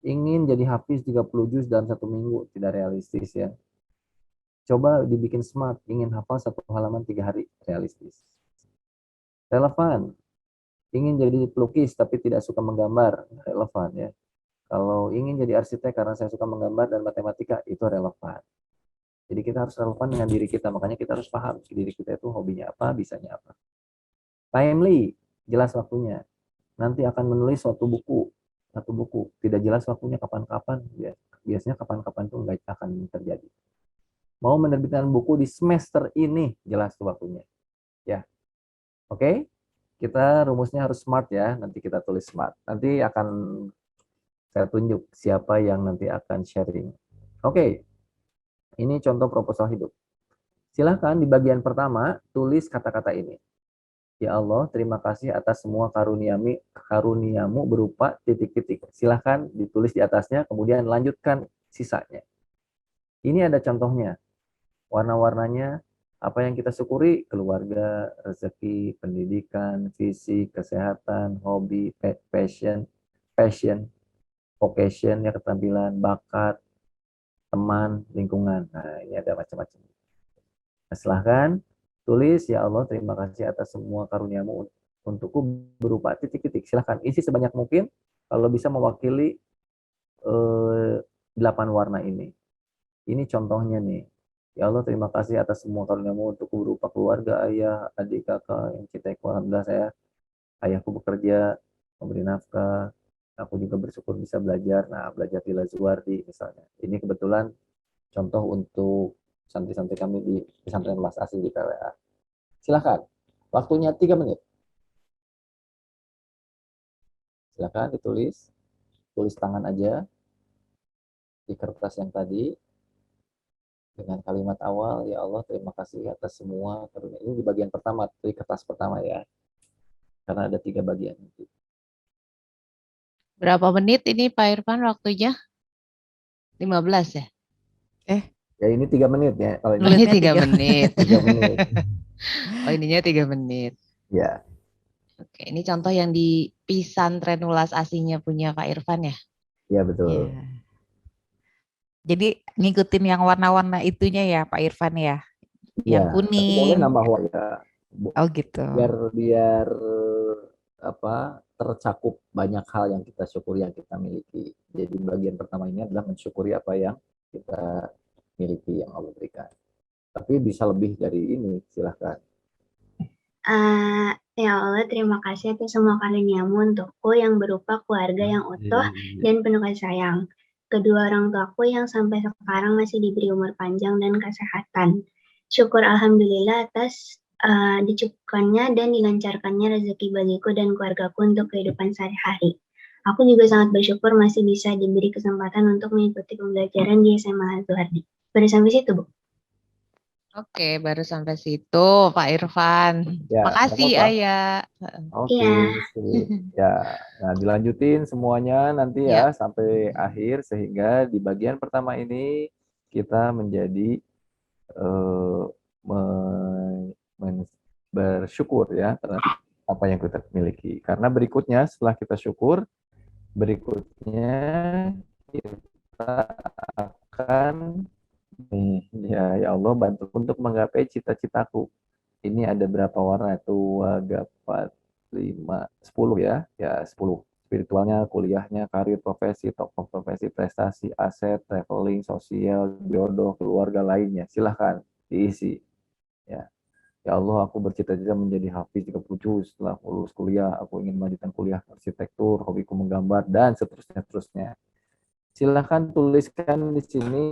ingin jadi hafiz 30 juz dalam 1 minggu, tidak realistis ya. Coba dibikin smart, ingin hafal 1 halaman 3 hari, realistis. Relevan, ingin jadi pelukis tapi tidak suka menggambar, relevan ya. Kalau ingin jadi arsitek karena saya suka menggambar dan matematika, itu relevan. Jadi kita harus relevan dengan diri kita, makanya kita harus paham diri kita itu hobinya apa, bisanya apa. Timely, jelas waktunya. Nanti akan menulis satu buku, tidak jelas waktunya kapan-kapan, ya. Biasanya kapan-kapan itu nggak akan terjadi. Mau menerbitkan buku di semester ini, jelas tuh waktunya. Ya, oke? Kita rumusnya harus smart ya, nanti kita tulis smart. Nanti akan saya tunjuk siapa yang nanti akan sharing. Oke, ini contoh proposal hidup. Silahkan di bagian pertama, tulis kata-kata ini. Ya Allah, terima kasih atas semua karuniamu berupa titik-titik. Silahkan ditulis di atasnya, kemudian lanjutkan sisanya. Ini ada contohnya. Warna-warnanya, apa yang kita syukuri, keluarga, rezeki, pendidikan, fisik, kesehatan, hobi, passion, vocation, ya keterampilan, bakat, teman, lingkungan. Nah, ini ada macam-macam. Nah, silahkan tulis, ya Allah, terima kasih atas semua karuniamu untukku berupa titik-titik. Silahkan isi sebanyak mungkin, kalau bisa mewakili 8 warna ini. Ini contohnya nih. Ya Allah, terima kasih atas semua karuniamu untukku berupa keluarga, ayah, adik, kakak yang cintaiku. Alhamdulillah ayahku bekerja, memberi nafkah. Aku juga bersyukur bisa belajar. Nah, belajar di Lazuardi misalnya. Ini kebetulan contoh untuk santri-santri kami di pesantren Mas Asih di PWA. Silahkan, waktunya 3 menit. Silahkan ditulis, tulis tangan aja di kertas yang tadi dengan kalimat awal, ya Allah terima kasih atas semua karunia. Ini di bagian pertama, di kertas pertama ya, karena ada 3 bagian. Berapa menit ini Pak Irfan waktunya? 15 ya? Ya ini 3 menit ya. Kalau ini Ini 3 Nulisnya 3 menit. 3 menit. Oh ininya 3 menit. Ya. Oke, ini contoh yang di Pesantren Ulas Asihnya punya Pak Irfan ya? Iya betul. Ya. Jadi ngikutin yang warna-warna itunya ya Pak Irfan ya. Iya, Yang tapi boleh kuning. nambah warna ya. Oh gitu. Biar apa tercakup banyak hal yang kita syukuri yang kita miliki. Jadi bagian pertama ini adalah mensyukuri apa yang kita miliki yang Allah berikan. Tapi bisa lebih dari ini, silahkan. Ya Allah, terima kasih atas semua karunia-Mu untukku yang berupa keluarga yang utuh dan penuh kasih sayang. Kedua orang tuaku yang sampai sekarang masih diberi umur panjang dan kesehatan. Syukur Alhamdulillah atas dicukupkannya dan dilancarkannya rezeki bagiku dan keluargaku untuk kehidupan sehari-hari. Aku juga sangat bersyukur masih bisa diberi kesempatan untuk mengikuti pembelajaran di SMA Al-Zuhardi. Baru sampai situ, Bu. Oke, baru sampai situ Pak Irfan. Ya, Makasih apa-apa. Ayah. Oke, Iya. sip. Ya, nah dilanjutin semuanya nanti ya sampai akhir sehingga di bagian pertama ini kita menjadi eh, bersyukur ya terhadap apa yang kita miliki. Karena berikutnya setelah kita syukur, berikutnya kita akan ya Allah bantu untuk menggapai cita-citaku. Ini ada berapa warna itu? 3, 4, 5, 10 ya. Ya, 10. Spiritualnya, kuliahnya, karir, profesi, tokoh profesi, prestasi, aset, traveling, sosial, jodoh, keluarga lainnya. Silahkan diisi. Ya. Ya Allah, aku bercita-cita menjadi hafiz 30 juz. Setelah lulus kuliah, aku ingin melanjutkan kuliah arsitektur, hobiku menggambar, dan seterusnya. Silahkan tuliskan di sini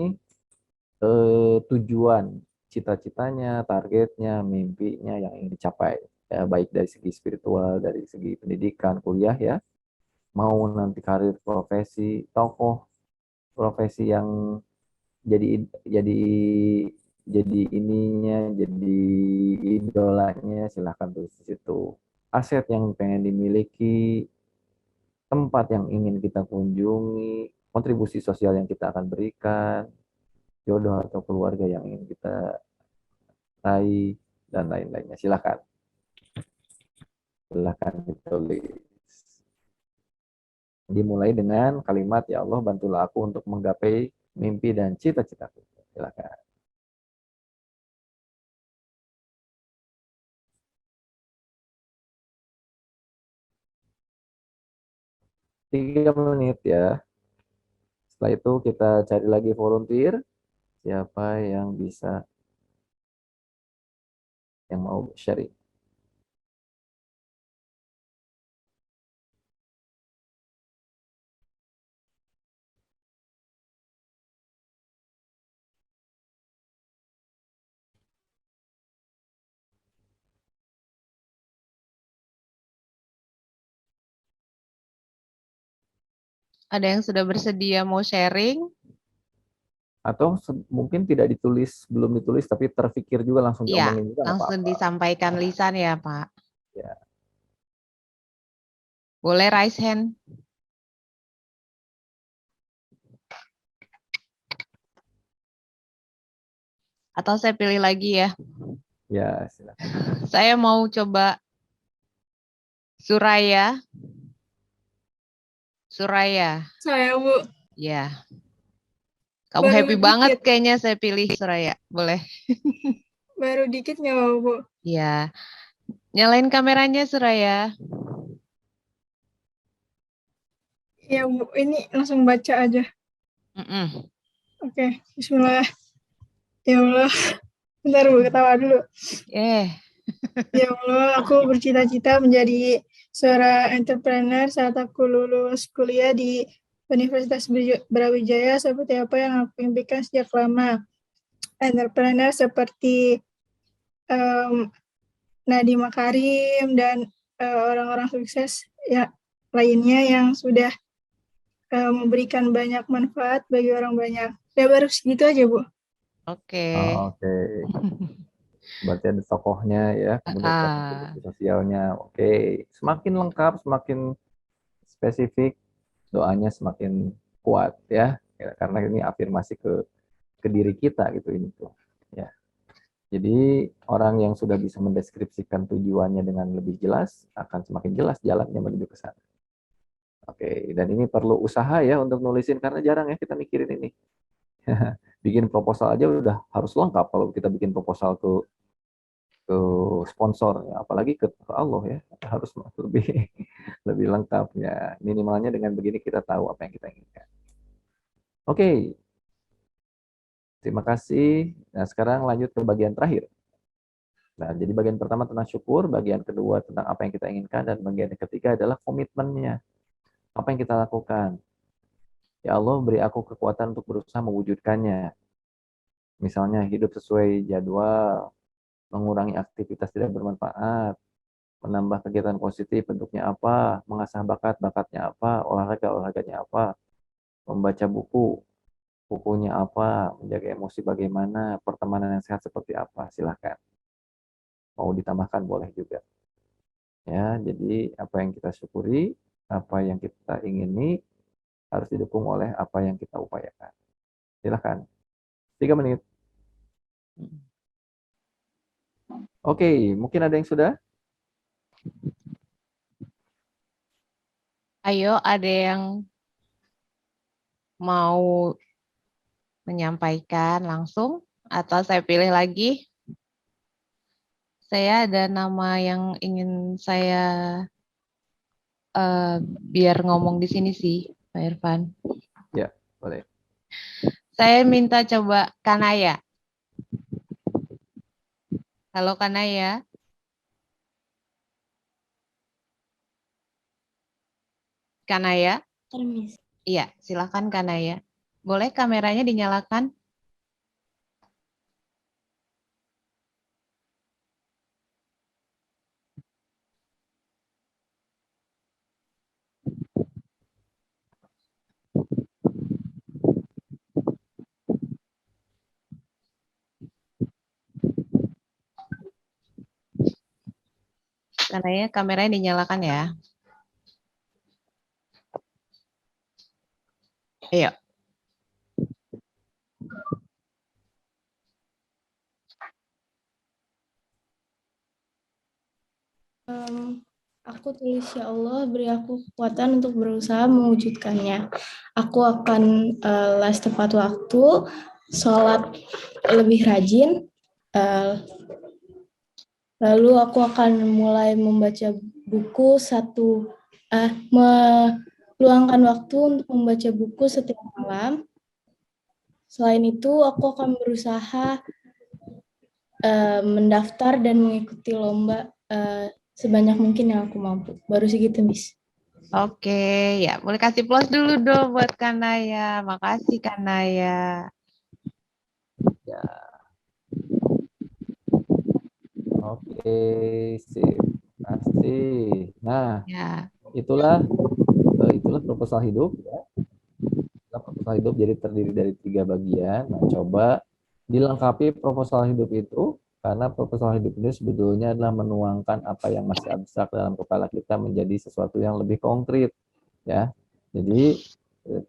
tujuan, cita-citanya, targetnya, mimpinya yang ingin dicapai. Ya, baik dari segi spiritual, dari segi pendidikan, kuliah ya, mau nanti karir, profesi, tokoh, profesi yang jadi jadi jadi ininya, jadi idolanya, silahkan tulis di situ. Aset yang pengen dimiliki, tempat yang ingin kita kunjungi, kontribusi sosial yang kita akan berikan, jodoh atau keluarga yang ingin kita raih, dan lain-lainnya. Silahkan ditulis. Dimulai dengan kalimat, ya Allah bantulah aku untuk menggapai mimpi dan cita-citaku. Silahkan. Tiga menit ya. Setelah itu kita cari lagi volunteer. Siapa yang bisa, yang mau sharing. Ada yang sudah bersedia mau sharing? Atau mungkin tidak ditulis, belum ditulis, tapi terfikir juga langsung Iya, diomongin juga nggak langsung apa-apa. disampaikan lisan ya Pak. Ya. Boleh raise hand. Atau saya pilih lagi ya. Ya, silakan. Saya mau coba Suraya. Suraya. Saya, Bu. Ya. Kamu Baru happy banget dikit. kayaknya saya pilih Suraya. Boleh. Baru dikit nggak apa-apa, Bu? Ya. Nyalain kameranya Suraya. Ya, Bu. Ini langsung baca aja. Oke, bismillah. Ya Allah. Bentar, Bu, ketawa dulu. Ya Allah, aku bercita-cita menjadi seorang entrepreneur saat aku lulus kuliah di Universitas Brawijaya seperti apa yang aku impikan sejak lama. Entrepreneur seperti Nadiem Makarim dan orang-orang sukses ya lainnya yang sudah memberikan banyak manfaat bagi orang banyak. Ya baru segitu aja, Bu. Oke. Oke. Berarti ada tokohnya ya, kemudian kontribusi sosialnya. Oke. Semakin lengkap, semakin spesifik, doanya semakin kuat ya. Karena ini afirmasi ke diri kita gitu ini tuh. Ya. Jadi orang yang sudah bisa mendeskripsikan tujuannya dengan lebih jelas akan semakin jelas jalannya menuju ke sana. Oke, dan ini perlu usaha ya untuk nulisin karena jarang ya kita mikirin ini. Bikin proposal aja udah harus lengkap kalau kita bikin proposal ke sponsor ya, apalagi ke Allah ya, harus lebih lebih lengkap ya. Minimalnya dengan begini kita tahu apa yang kita inginkan. Oke, terima kasih. Nah, sekarang lanjut ke bagian terakhir. Nah, jadi bagian pertama tentang syukur, bagian kedua tentang apa yang kita inginkan, dan bagian ketiga adalah komitmennya. Apa yang kita lakukan? Ya Allah, beri aku kekuatan untuk berusaha mewujudkannya. Misalnya hidup sesuai jadwal, mengurangi aktivitas tidak bermanfaat, menambah kegiatan positif, bentuknya apa, mengasah bakatnya apa, olahraganya apa, membaca bukunya apa, menjaga emosi bagaimana, pertemanan yang sehat seperti apa, silahkan. Mau ditambahkan boleh juga. Ya, jadi apa yang kita syukuri, apa yang kita ingini, harus didukung oleh apa yang kita upayakan. Silahkan. 3 menit. Oke, mungkin ada yang sudah? Ayo, ada yang mau menyampaikan langsung atau saya pilih lagi? Saya ada nama yang ingin saya biar ngomong di sini sih, Pak Irfan. Ya, boleh. Saya minta coba Kanaya. Halo Kanaya. Kanaya? Permisi. Iya, silakan Kanaya. Boleh kameranya dinyalakan? Kanaya, kameranya dinyalakan ya. Ayo. Aku tulis, ya Allah beri aku kekuatan untuk berusaha mewujudkannya. Aku akan les tepat waktu, sholat lebih rajin, lalu aku akan mulai membaca buku meluangkan waktu untuk membaca buku setiap malam. Selain itu, aku akan berusaha mendaftar dan mengikuti lomba sebanyak mungkin yang aku mampu. Baru segitu, Miss. Oke, ya boleh kasih plus dulu dong buat Kanaya. Makasih Kanaya. Ya. Oke, sip. Kasih. Nah, Ya. itulah proposal hidup ya. Proposal hidup jadi terdiri dari 3 bagian. Nah, coba dilengkapi proposal hidup itu, karena proposal hidup ini sebetulnya adalah menuangkan apa yang masih abstrak dalam kepala kita menjadi sesuatu yang lebih konkret ya. Jadi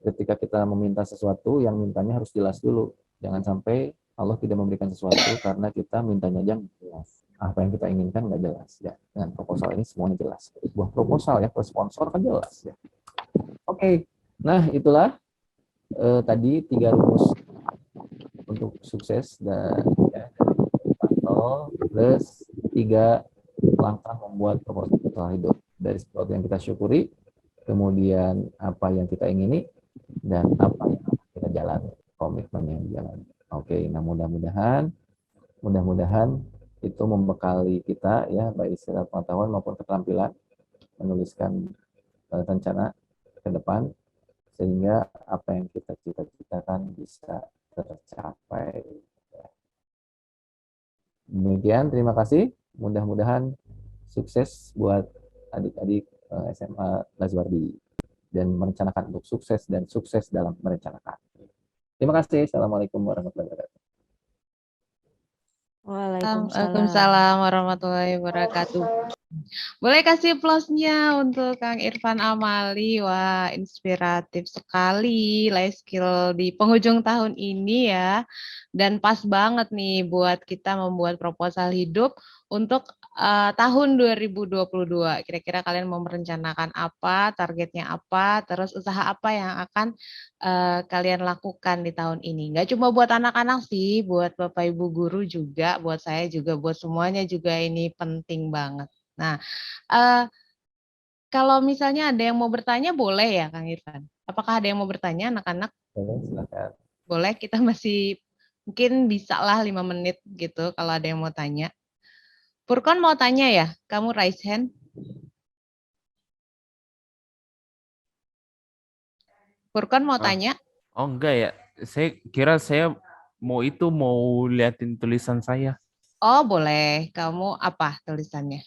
ketika kita meminta sesuatu, yang mintanya harus jelas dulu. Jangan sampai Allah tidak memberikan sesuatu karena kita mintanya aja nggak jelas. Apa yang kita inginkan nggak jelas ya. Dengan proposal ini semuanya jelas. Sebuah proposal ya, ke sponsor kan jelas ya. Oke. Nah, itulah tadi 3 rumus untuk sukses dan ya, atau plus 3 langkah membuat proposal hidup, dari sesuatu yang kita syukuri, kemudian apa yang kita ingini, dan apa yang kita jalani, komitmen yang dijalani. Oke, nah mudah-mudahan itu membekali kita ya, baik secara pengetahuan maupun keterampilan menuliskan rencana ke depan, sehingga apa yang kita cita-citakan bisa tercapai. Demikian, terima kasih. Mudah-mudahan sukses buat adik-adik SMA Lazuardi dan merencanakan untuk sukses dan sukses dalam merencanakan. Terima kasih. Assalamualaikum warahmatullahi wabarakatuh. Waalaikumsalam. Waalaikumsalam warahmatullahi wabarakatuh. Boleh kasih plus-nya untuk Kang Irfan Amali. Wah, inspiratif sekali life skill di penghujung tahun ini ya. Dan pas banget nih buat kita membuat proposal hidup untuk tahun 2022. Kira-kira kalian mau merencanakan apa, targetnya apa, terus usaha apa yang akan kalian lakukan di tahun ini. Nggak cuma buat anak-anak sih, buat Bapak Ibu guru juga, buat saya juga, buat semuanya juga ini penting banget. Nah, kalau misalnya ada yang mau bertanya boleh ya Kang Irfan? Apakah ada yang mau bertanya anak-anak? Boleh, silakan. Boleh, kita masih mungkin bisa lah 5 menit gitu kalau ada yang mau tanya. Furkon mau tanya ya? Kamu raise hand. Furkon mau tanya? Oh enggak ya, saya kira saya mau liatin tulisan saya. Oh boleh, kamu apa tulisannya?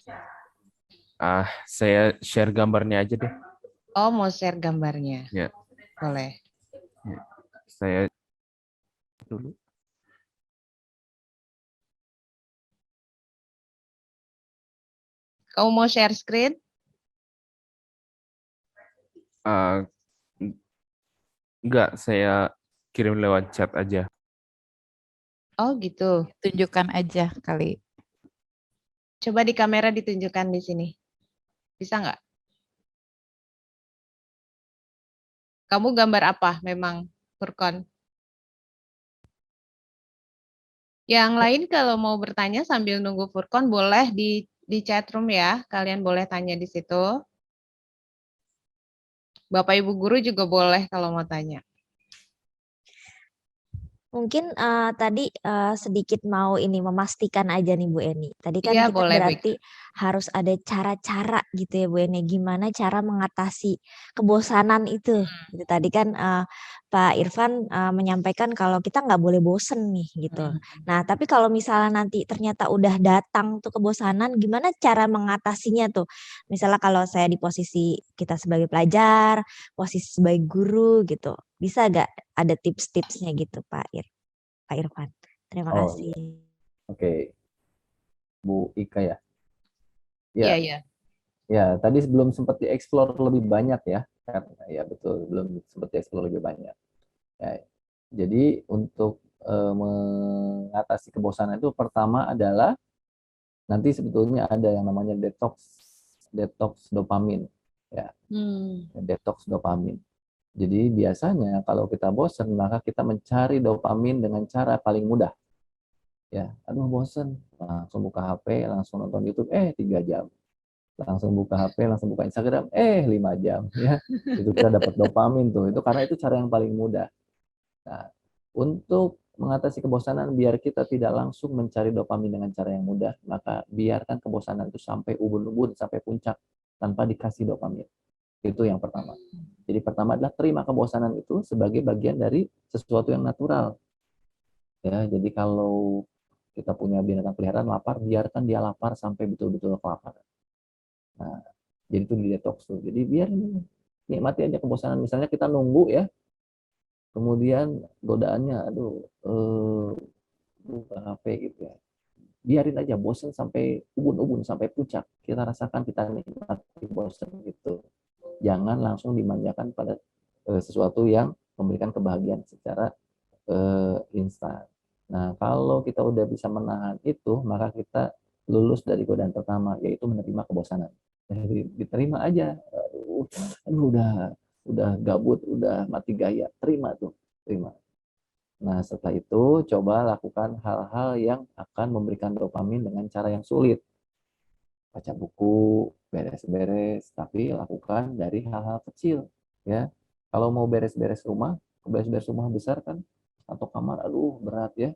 Saya share gambarnya aja deh. Oh mau share gambarnya? Ya. Boleh. Ya. Saya dulu. Kamu mau share screen? Enggak, saya kirim lewat chat aja. Oh gitu. Tunjukkan aja kali. Coba di kamera ditunjukkan di sini. Bisa nggak? Kamu gambar apa memang, Furkon? Yang lain kalau mau bertanya sambil nunggu Furkon boleh di chat room ya. Kalian boleh tanya di situ. Bapak Ibu guru juga boleh kalau mau tanya. Mungkin tadi sedikit mau ini memastikan aja nih Bu Eni. Tadi kan Iya, kita boleh, berarti harus ada cara-cara gitu ya Bu Eni. Gimana cara mengatasi kebosanan itu. Gitu. Tadi kan Pak Irfan menyampaikan kalau kita nggak boleh bosen nih gitu. Nah tapi kalau misalnya nanti ternyata udah datang tuh kebosanan, gimana cara mengatasinya tuh? Misalnya kalau saya di posisi kita sebagai pelajar, posisi sebagai guru gitu. Bisa nggak ada tips-tipsnya gitu Pak Irfan? Terima Oh, kasih. Oke, Bu Ika ya. Iya, iya. Ya, tadi sebelum sempat dieksplor lebih banyak ya. Ya betul, belum sempat dieksplor lebih banyak. Ya, jadi untuk mengatasi kebosanan itu pertama adalah nanti sebetulnya ada yang namanya detox dopamin. Ya, detox dopamin. Jadi biasanya kalau kita bosan maka kita mencari dopamin dengan cara paling mudah. Ya, aduh bosan, langsung buka HP, langsung nonton YouTube, 3 jam. Langsung buka HP, langsung buka Instagram, 5 jam. Ya, itu kita dapat dopamin tuh. Itu karena itu cara yang paling mudah. Nah, untuk mengatasi kebosanan biar kita tidak langsung mencari dopamin dengan cara yang mudah, maka biarkan kebosanan itu sampai ubun-ubun, sampai puncak tanpa dikasih dopamin. Itu yang pertama. Jadi pertama adalah terima kebosanan itu sebagai bagian dari sesuatu yang natural. Ya, jadi kalau kita punya binatang peliharaan lapar, biarkan dia lapar sampai betul-betul kelaparan. Nah, jadi itu di detox tuh. Jadi biar nikmati aja kebosanan. Misalnya kita nunggu ya, kemudian godaannya, buka HP gitu ya. Biarin aja bosan sampai ubun-ubun, sampai puncak. Kita rasakan, kita nikmati bosan gitu. Jangan langsung dimanjakan pada sesuatu yang memberikan kebahagiaan secara instan. Nah, kalau kita udah bisa menahan itu, maka kita lulus dari godaan pertama, yaitu menerima kebosanan. Jadi diterima aja. Aduh udah gabut, udah mati gaya. Terima tuh, terima. Nah, setelah itu coba lakukan hal-hal yang akan memberikan dopamin dengan cara yang sulit. Baca buku, beres-beres, tapi lakukan dari hal-hal kecil, ya. Kalau mau beres-beres rumah besar kan, atau kamar, aduh berat ya,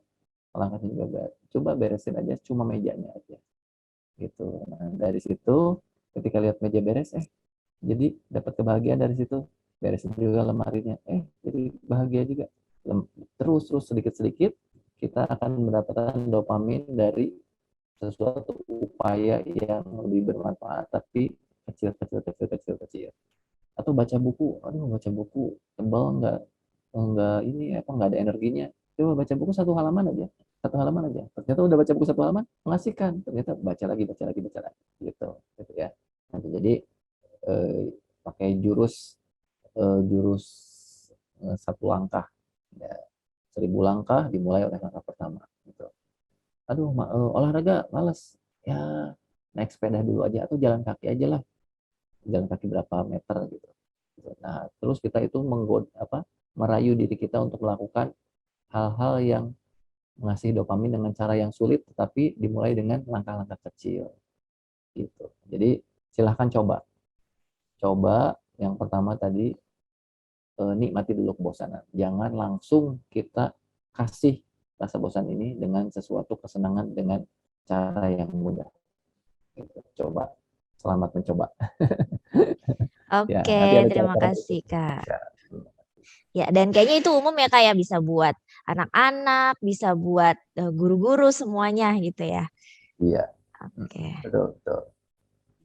langkahnya juga berat. Coba beresin aja, cuma mejanya aja, gitu. Nah, dari situ, ketika lihat meja beres, jadi dapat kebahagiaan dari situ. Beresin juga lemarinya, jadi bahagia juga. Terus sedikit-sedikit, kita akan mendapatkan dopamin dari sesuatu upaya yang lebih bermanfaat tapi kecil. Atau baca buku, baca buku tebal nggak ini nggak ada energinya, coba baca buku satu halaman aja. Ternyata udah baca buku satu halaman, mengasihkan. Ternyata baca lagi gitu ya. Nanti jadi pakai jurus satu langkah, ya, 1000 langkah dimulai oleh langkah pertama. Gitu. Aduh, olahraga malas, ya naik sepeda dulu aja atau jalan kaki aja lah, jalan kaki berapa meter gitu. Nah, terus kita itu merayu diri kita untuk melakukan hal-hal yang mengasih dopamin dengan cara yang sulit, tetapi dimulai dengan langkah-langkah kecil. Gitu. Jadi silahkan coba. Yang pertama tadi, nikmati dulu kebosanan. Jangan langsung kita kasih rasa bosan ini dengan sesuatu kesenangan dengan cara yang mudah. Gitu. Coba. Selamat mencoba. Oke, Ya, terima kasih Kak. Ya, dan kayaknya itu umum ya Kak ya, bisa buat anak-anak, bisa buat guru-guru semuanya gitu ya. Iya. Oke. Betul.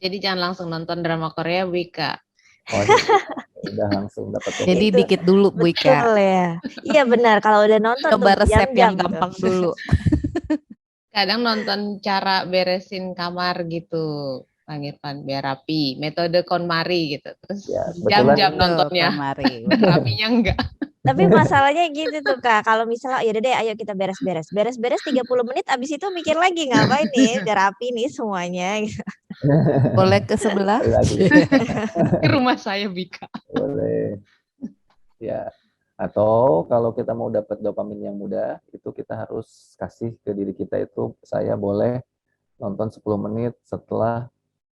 Jadi jangan langsung nonton drama Korea, Bu Ika. Udah langsung dapat. Jadi dikit dulu, Bu Ika. Betul ya. Iya benar, kalau udah nonton Coba resep yang jam-jam gampang tuh. dulu. Kadang nonton cara beresin kamar gitu, Bang Irfan, biar rapi. Metode KonMari gitu. Terus jam-jam nontonnya. Rapinya enggak. Tapi masalahnya gitu tuh Kak, kalau misalnya ya udah deh ayo kita beres-beres. Beres-beres 30 menit abis itu mikir lagi ngapain nih, udah rapi nih semuanya. Boleh ke sebelah? Ke rumah saya, Bika. Boleh. Ya. Atau kalau kita mau dapat dopamin yang mudah, itu kita harus kasih ke diri kita itu, saya boleh nonton 10 menit setelah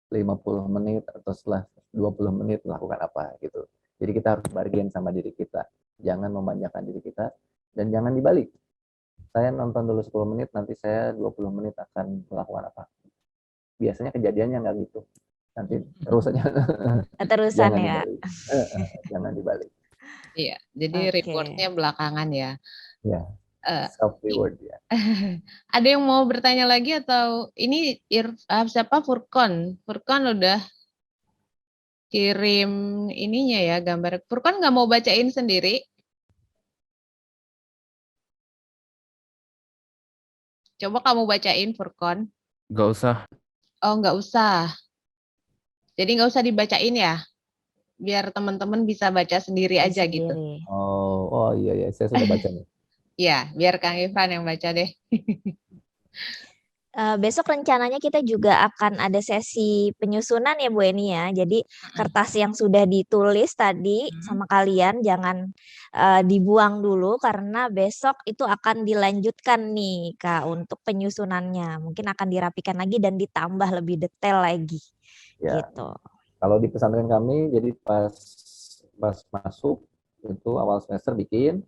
50 menit atau setelah 20 menit melakukan apa gitu. Jadi kita harus bargain sama diri kita. Jangan memanjakan diri kita dan jangan dibalik. Saya nonton dulu 10 menit, nanti saya 20 menit akan melakukan apa. Biasanya kejadiannya nggak gitu. Nanti terusan ya. Jangan dibalik. Iya, jadi rewardnya belakangan ya. Ya, self reward ya. Ada yang mau bertanya lagi atau ini siapa Furkon? Furkon udah kirim ininya ya gambar. Furkon nggak mau bacain sendiri? Coba kamu bacain Furkon. Nggak usah. Oh nggak usah. Jadi nggak usah dibacain ya? Biar teman-teman bisa baca sendiri aja gitu. Oh iya, saya sudah baca nih. Iya, biar Kang Irfan yang baca deh. Besok rencananya kita juga akan ada sesi penyusunan ya Bu Eni ya. Jadi kertas yang sudah ditulis tadi sama kalian jangan dibuang dulu karena besok itu akan dilanjutkan nih Kak untuk penyusunannya. Mungkin akan dirapikan lagi dan ditambah lebih detail lagi. Ya. Gitu. Kalau di pesantren kami, jadi pas masuk itu awal semester bikin,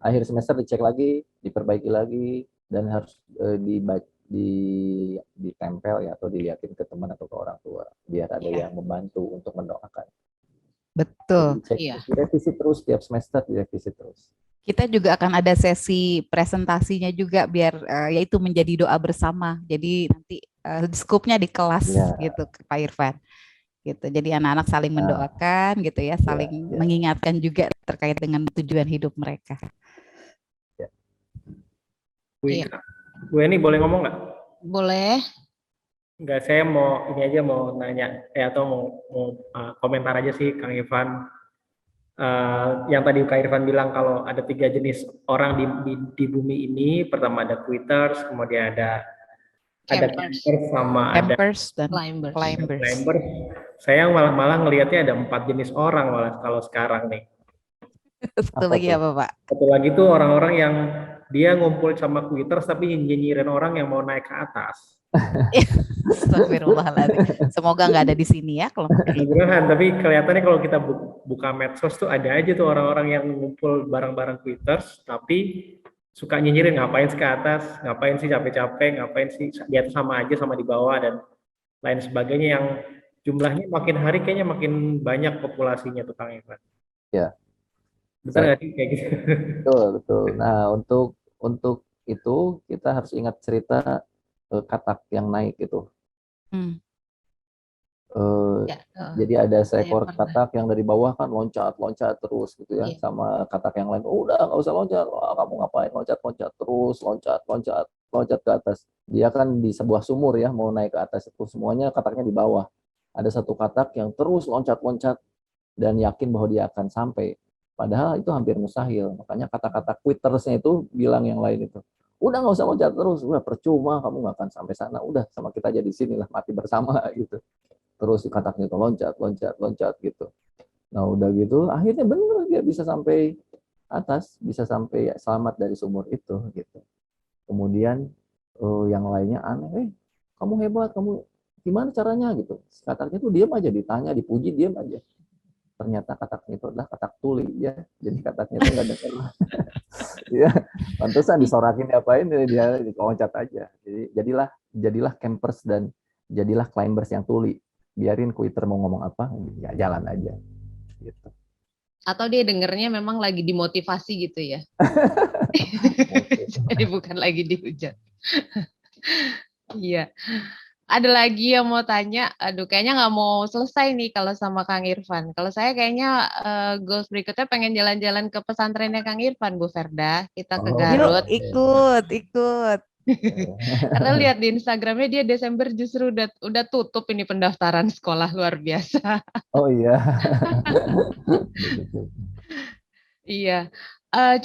akhir semester dicek lagi, diperbaiki lagi, dan harus ditempel ya atau dilihatin ke teman atau ke orang tua biar ada yang membantu untuk mendoakan. Betul. Direvisi terus tiap semester, direvisi terus. Kita juga akan ada sesi presentasinya juga biar yaitu menjadi doa bersama. Jadi nanti skupnya di kelas gitu Pak Irfan. Gitu. Jadi anak-anak saling mendoakan gitu ya, saling mengingatkan juga terkait dengan tujuan hidup mereka. Bu Eni boleh ngomong nggak? Boleh. Enggak, saya mau ini aja mau nanya atau mau komentar aja sih Kang Irfan. Yang tadi Kang Irfan bilang kalau ada 3 jenis orang di bumi ini. Pertama ada quitters, kemudian ada campers sama campers ada dan climbers. Saya malah ngelihatnya ada 4 jenis orang malah kalau sekarang nih. Satu lagi apa Pak? Satu lagi tuh orang-orang yang dia ngumpul sama quitters tapi nyinyirin orang yang mau naik ke atas. Astagfirullahaladzim. Semoga nggak ada di sini ya kalau beneran, tapi kelihatannya kalau kita buka medsos tuh ada aja tuh orang-orang yang ngumpul bareng-bareng quitters tapi suka nyinyirin, ngapain sih ke atas, ngapain sih capek-capek, ngapain sih di atas sama aja sama di bawah dan lain sebagainya yang jumlahnya makin hari kayaknya makin banyak populasinya tuh Kang Irfan. Ya. Betul nggak sih kayak gitu? Betul. Nah untuk itu kita harus ingat cerita katak yang naik itu. Ya, Jadi ada saya seekor pernah. katak yang dari bawah kan loncat terus gitu ya, Iya. sama katak yang lain, udah nggak usah loncat, wah kamu ngapain loncat terus, loncat ke atas. Dia kan di sebuah sumur ya, mau naik ke atas itu semuanya kataknya di bawah. Ada satu katak yang terus loncat dan yakin bahwa dia akan sampai. Padahal itu hampir mustahil. Makanya kata-kata quittersnya itu bilang yang lain itu, udah nggak usah loncat terus, udah percuma, kamu nggak akan sampai sana, udah sama kita aja di sini lah, mati bersama gitu. Terus kataknya itu loncat gitu. Nah udah gitu, akhirnya bener dia bisa sampai atas, bisa sampai ya, selamat dari sumur itu gitu. Kemudian yang lainnya aneh, kamu hebat, kamu gimana caranya gitu. Kataknya tuh diam aja, ditanya, dipuji, diam aja. Ternyata kataknya itu adalah katak tuli ya, jadi kataknya itu nggak dengar. Ya, pantesan disorakin diapain, dia loncat aja. Jadi jadilah campers dan jadilah climbers yang tuli. Biarin quitter mau ngomong apa, ya jalan aja. Gitu. Atau dia dengernya memang lagi dimotivasi gitu ya. Jadi bukan lagi dihujat. Iya. Ada lagi yang mau tanya, aduh kayaknya nggak mau selesai nih kalau sama Kang Irfan. Kalau saya kayaknya goals berikutnya pengen jalan-jalan ke pesantrennya Kang Irfan, Bu Ferda. Kita ke Garut. Yuk, ikut. Karena lihat di Instagramnya dia Desember justru udah tutup ini pendaftaran sekolah, luar biasa. Oh iya. Iya.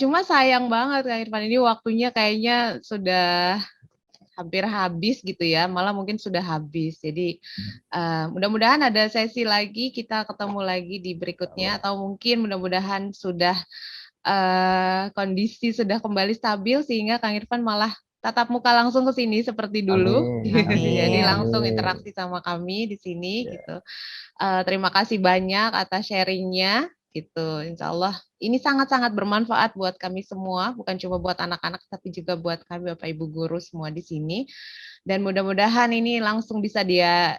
Cuma sayang banget Kang Irfan, ini waktunya kayaknya sudah hampir habis gitu ya, malah mungkin sudah habis. Jadi mudah-mudahan ada sesi lagi, kita ketemu lagi di berikutnya, atau mungkin mudah-mudahan sudah kondisi sudah kembali stabil sehingga Kang Irfan malah tatap muka langsung ke sini seperti dulu. Jadi langsung interaksi sama kami di sini gitu. Terima kasih banyak atas sharingnya gitu. Insya Allah ini sangat-sangat bermanfaat buat kami semua, bukan cuma buat anak-anak tapi juga buat kami Bapak Ibu guru semua di sini. Dan mudah-mudahan ini langsung bisa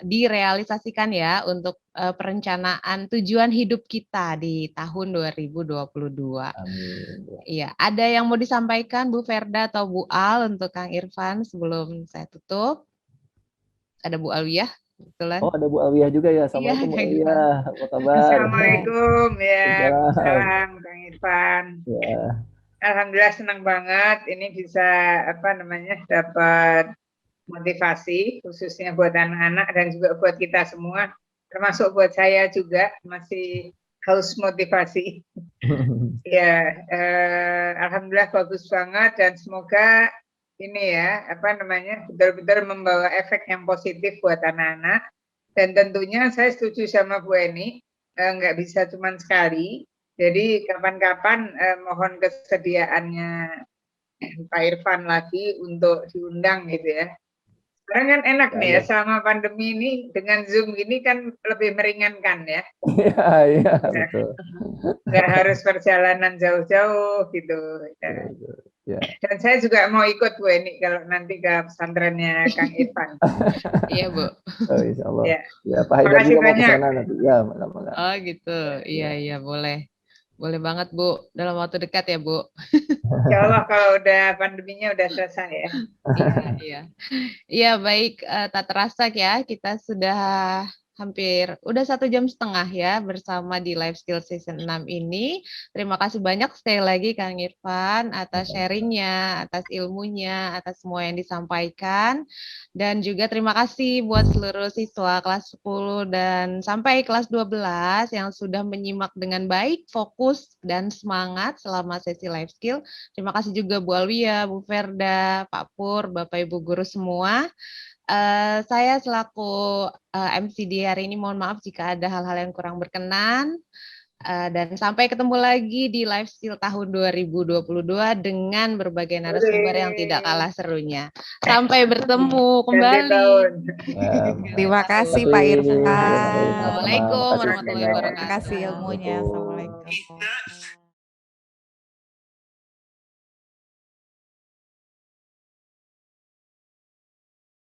direalisasikan ya untuk perencanaan tujuan hidup kita di tahun 2022. Amin. Iya, ada yang mau disampaikan Bu Ferda atau Bu Al untuk Kang Irfan sebelum saya tutup? Ada Bu Alwiyah? Kebetulan. Oh ada Bu Alwiyah juga ya. Assalamualaikum Bu Alwiyah. Apa kabar? Assalamualaikum ya. Salam Kang Irfan. Ya. Alhamdulillah senang banget ini bisa dapat motivasi khususnya buat anak-anak dan juga buat kita semua, termasuk buat saya juga masih haus motivasi. Ya, alhamdulillah bagus banget dan semoga ini ya betul-betul membawa efek yang positif buat anak-anak. Dan tentunya saya setuju sama Bu Eni, nggak bisa cuma sekali. Jadi kapan-kapan mohon kesediaannya Pak Irfan lagi untuk diundang gitu ya. Sekarang kan enak nih ya, selama pandemi ini dengan Zoom ini kan lebih meringankan ya. Iya, betul. Nggak harus perjalanan jauh-jauh gitu. Ya. Dan saya juga mau ikut Bu Eni kalau nanti ke pesantrennya Kang Irfan. Iya Bu. Oh, insya Allah. Ya. Pak Haidar juga mau ke sana nanti. Ya, mudah-mudahan. Oh gitu. Iya boleh. Boleh banget Bu, dalam waktu dekat ya Bu. Insya Allah kalau udah pandeminya udah selesai ya. Iya baik, tak terasa ya kita sudah udah 1,5 jam ya bersama di Life Skill Season 6 ini. Terima kasih banyak sekali lagi Kang Irfan atas sharingnya, atas ilmunya, atas semua yang disampaikan. Dan juga terima kasih buat seluruh siswa kelas 10 dan sampai kelas 12 yang sudah menyimak dengan baik, fokus, dan semangat selama sesi Life Skill. Terima kasih juga Bu Alwiyah, Bu Ferda, Pak Pur, Bapak Ibu guru semua. Saya selaku MC di hari ini mohon maaf jika ada hal-hal yang kurang berkenan. Dan sampai ketemu lagi di Life Skill tahun 2022 dengan berbagai narasumber yang tidak kalah serunya. Sampai bertemu kembali. Terima kasih Pak Irfan. Assalamualaikum warahmatullahi wabarakatuh. Terima kasih ilmunya. Assalamualaikum.